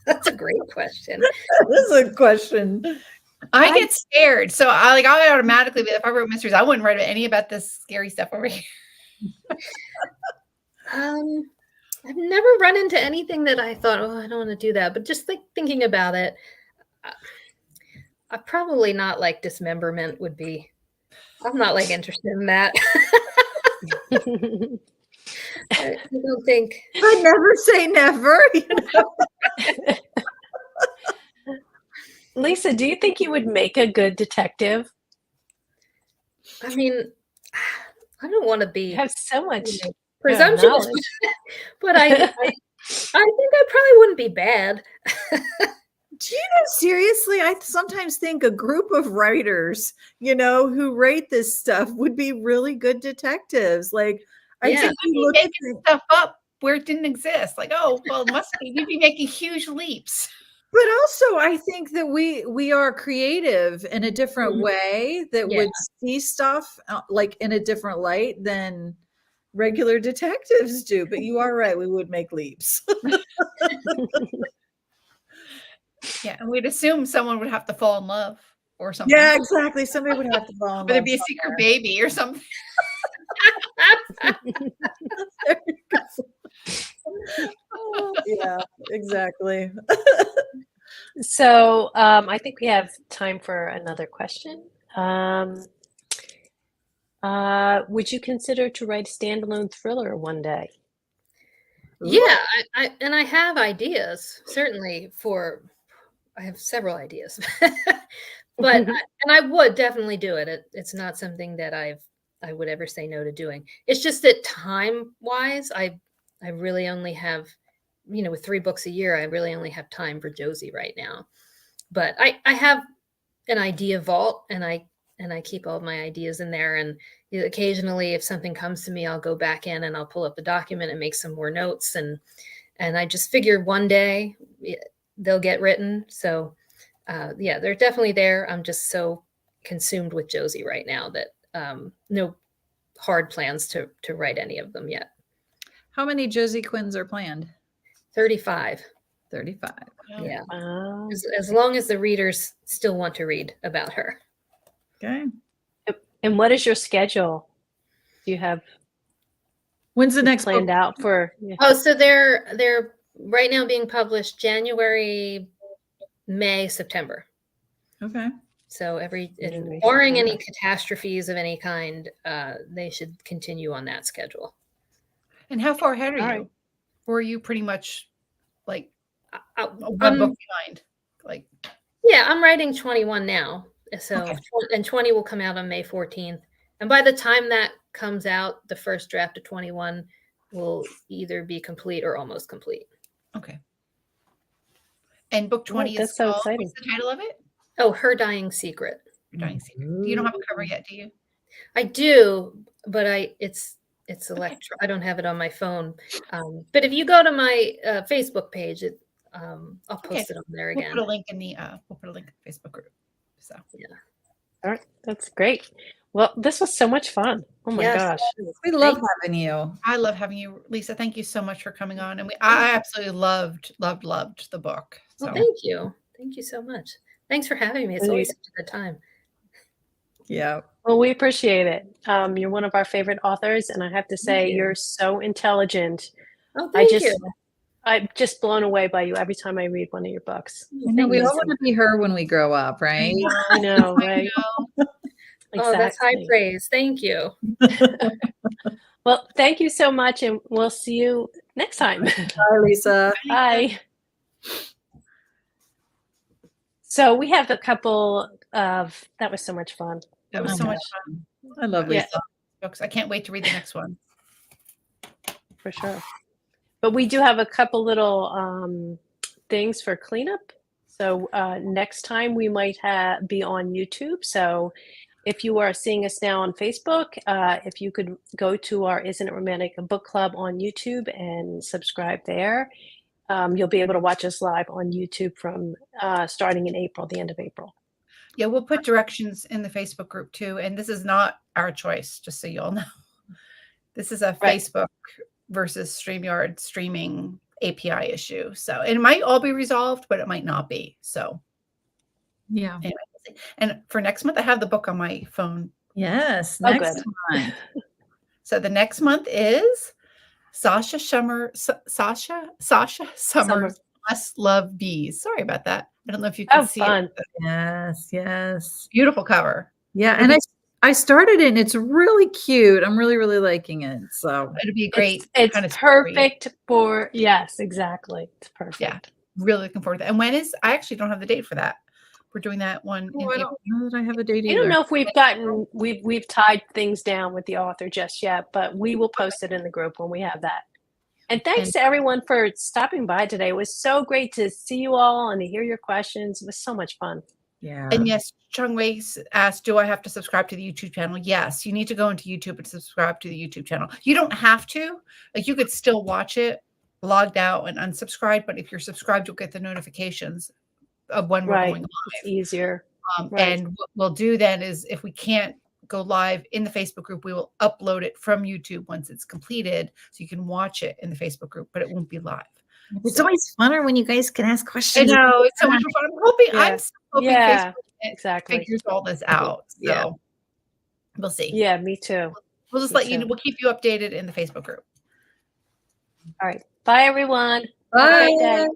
Speaker 4: That's a great question.
Speaker 1: That is a question.
Speaker 2: I get scared. So I automatically, if I wrote mysteries, I wouldn't write any about this scary stuff over here.
Speaker 4: I've never run into anything that I thought, oh, I don't want to do that. But just like thinking about it, I probably not like dismemberment would be, I'm not like interested in that. I don't think.
Speaker 1: I never say never.
Speaker 3: Lisa, do you think you would make a good detective?
Speaker 4: I mean, I don't want to be.
Speaker 3: You have so much
Speaker 4: presumptuous, but I think I probably wouldn't be bad.
Speaker 1: Do you know, seriously, I sometimes think a group of writers, who write this stuff would be really good detectives. Like, I think
Speaker 2: you look at stuff up where it didn't exist. Like, oh, well, it must be. We'd be making huge leaps.
Speaker 1: But also, I think that we are creative in a different way that would see stuff like in a different light than regular detectives do. But you are right; we would make leaps.
Speaker 2: Yeah, and we'd assume someone would have to fall in love or something.
Speaker 1: Yeah, exactly. Somebody would have to fall in love.
Speaker 2: Or there'd be a secret baby or something.
Speaker 1: Yeah, exactly.
Speaker 3: So I think we have time for another question. Would you consider to write a standalone thriller one day?
Speaker 4: Yeah, I have ideas, certainly I have several ideas, but I would definitely do it. It's not something that I would ever say no to doing. It's just that time wise, I really only have, with 3 books a year, I really only have time for Josie right now. But I have an idea vault, and I keep all my ideas in there. And occasionally, if something comes to me, I'll go back in and I'll pull up the document and make some more notes. And I just figured one day they'll get written. So they're definitely there. I'm just so consumed with Josie right now that no hard plans to write any of them yet.
Speaker 1: How many Josie Quinns are planned?
Speaker 4: 35.
Speaker 1: 35.
Speaker 4: Yeah.
Speaker 3: Wow.
Speaker 4: As long as the readers still want to read about her.
Speaker 1: Okay.
Speaker 3: And what is your schedule? Do you have
Speaker 1: When's the next
Speaker 3: planned
Speaker 1: book?
Speaker 3: out for? Yeah.
Speaker 4: Oh, so they're right now being published January, May, September.
Speaker 1: Okay.
Speaker 4: So
Speaker 3: January,
Speaker 4: barring any
Speaker 3: September.
Speaker 4: catastrophes of any kind, they should continue on that schedule.
Speaker 2: And how far ahead are
Speaker 3: All
Speaker 2: you?
Speaker 3: right.
Speaker 2: Or are you pretty much like one
Speaker 4: Um,
Speaker 2: book behind? Like,
Speaker 4: Yeah, I'm writing 21 now. So
Speaker 2: Okay.
Speaker 4: and 20 will come out on May 14th. And by the time that comes out, the first draft of 21 will either be complete or almost complete.
Speaker 2: okay. And book 20
Speaker 3: that's
Speaker 2: is
Speaker 3: so
Speaker 2: called,
Speaker 3: exciting.
Speaker 2: what's the title of it?
Speaker 4: Oh, Her Dying Secret.
Speaker 2: Your Dying Secret. You don't have a cover yet, do you?
Speaker 4: I do, but it's electro. I don't have it on my phone. But if you go to my Facebook page, I'll post it on there
Speaker 2: We'll
Speaker 4: again.
Speaker 2: put a link in the Facebook group. So
Speaker 3: All right. That's great. Well, this was so much fun. Oh my
Speaker 4: Yes.
Speaker 3: gosh.
Speaker 1: We love having you.
Speaker 2: I love having you, Lisa. Thank you so much for coming on. And I absolutely loved the book. So
Speaker 4: Well, thank you. Thank you so much. Thanks for having me. It's always such a good time.
Speaker 1: Yeah.
Speaker 3: Well, we appreciate it. You're one of our favorite authors, and I have to say, you're so intelligent.
Speaker 4: Oh, thank you.
Speaker 3: I'm just blown away by you every time I read one of your books.
Speaker 1: I know we all want to be her when we grow up, right?
Speaker 3: I know, right?
Speaker 4: Oh, that's high
Speaker 3: Exactly.
Speaker 4: praise. Thank you.
Speaker 3: Well, thank you so much, and we'll see you next time.
Speaker 1: Bye, Lisa.
Speaker 3: Bye. So we have a couple of, that was so much fun.
Speaker 2: that was
Speaker 1: Oh
Speaker 2: so
Speaker 1: my
Speaker 2: much fun.
Speaker 1: I love
Speaker 3: Yeah.
Speaker 1: Lisa.
Speaker 2: Books. I can't wait to read the next one.
Speaker 3: For sure. But we do have a couple little things for cleanup. So next time we might be on YouTube. So if you are seeing us now on Facebook, if you could go to our Isn't It Romantic book club on YouTube and subscribe there, you'll be able to watch us live on YouTube from starting in April, the end of April.
Speaker 2: Yeah, we'll put directions in the Facebook group too. And this is not our choice, just so you all know. This is a
Speaker 3: Right.
Speaker 2: Facebook versus StreamYard streaming API issue. So it might all be resolved, but it might not be. So
Speaker 1: Yeah.
Speaker 2: anyway, we'll see. And for next month, I have the book on my phone.
Speaker 1: Yes.
Speaker 3: Oh,
Speaker 1: Next
Speaker 3: good.
Speaker 1: time.
Speaker 2: So the next month is Sasha Summers Must Love Bees. Sorry about that. I don't know if you can
Speaker 3: Oh,
Speaker 2: see
Speaker 3: fun.
Speaker 2: it.
Speaker 1: Yes. Yes.
Speaker 2: Beautiful cover.
Speaker 1: Yeah. And I started it and it's really cute. I'm really, really liking it. So
Speaker 2: It'd be a great
Speaker 3: It's
Speaker 2: kind of story.
Speaker 3: perfect for, yes, exactly. It's perfect.
Speaker 2: Yeah. Really looking forward to that. And when is, I actually don't have the date for that. We're doing that one in
Speaker 1: I
Speaker 2: April.
Speaker 1: don't know that I have a date
Speaker 3: I
Speaker 1: either.
Speaker 3: don't know if we've tied things down with the author just yet, but we will post it in the group when we have that. And thanks to everyone for stopping by today. It was so great to see you all and to hear your questions. It was so much fun.
Speaker 1: Yeah.
Speaker 2: And yes, Chung Wei asked, do I have to subscribe to the YouTube channel? Yes, you need to go into YouTube and subscribe to the YouTube channel. You don't have to. Like, you could still watch it logged out and unsubscribed, but if you're subscribed, you'll get the notifications of when we're
Speaker 3: Right.
Speaker 2: going
Speaker 3: It's
Speaker 2: live.
Speaker 3: easier. Right.
Speaker 2: And what we'll do then is, if we can't go live in the Facebook group, we will upload it from YouTube once it's completed, so you can watch it in the Facebook group, but it won't be live.
Speaker 1: It's always funner when you guys can ask
Speaker 2: I
Speaker 1: questions.
Speaker 2: know, it's so much more fun. I'm still hoping
Speaker 3: Yeah,
Speaker 2: Facebook
Speaker 3: exactly.
Speaker 2: figures all this out. So
Speaker 1: Yeah.
Speaker 2: we'll see.
Speaker 3: Yeah, me too.
Speaker 2: We'll just
Speaker 3: Me
Speaker 2: let you know.
Speaker 3: too.
Speaker 2: We'll keep you updated in the Facebook group.
Speaker 3: All right. Bye, everyone.
Speaker 1: Bye.
Speaker 3: Have a great day.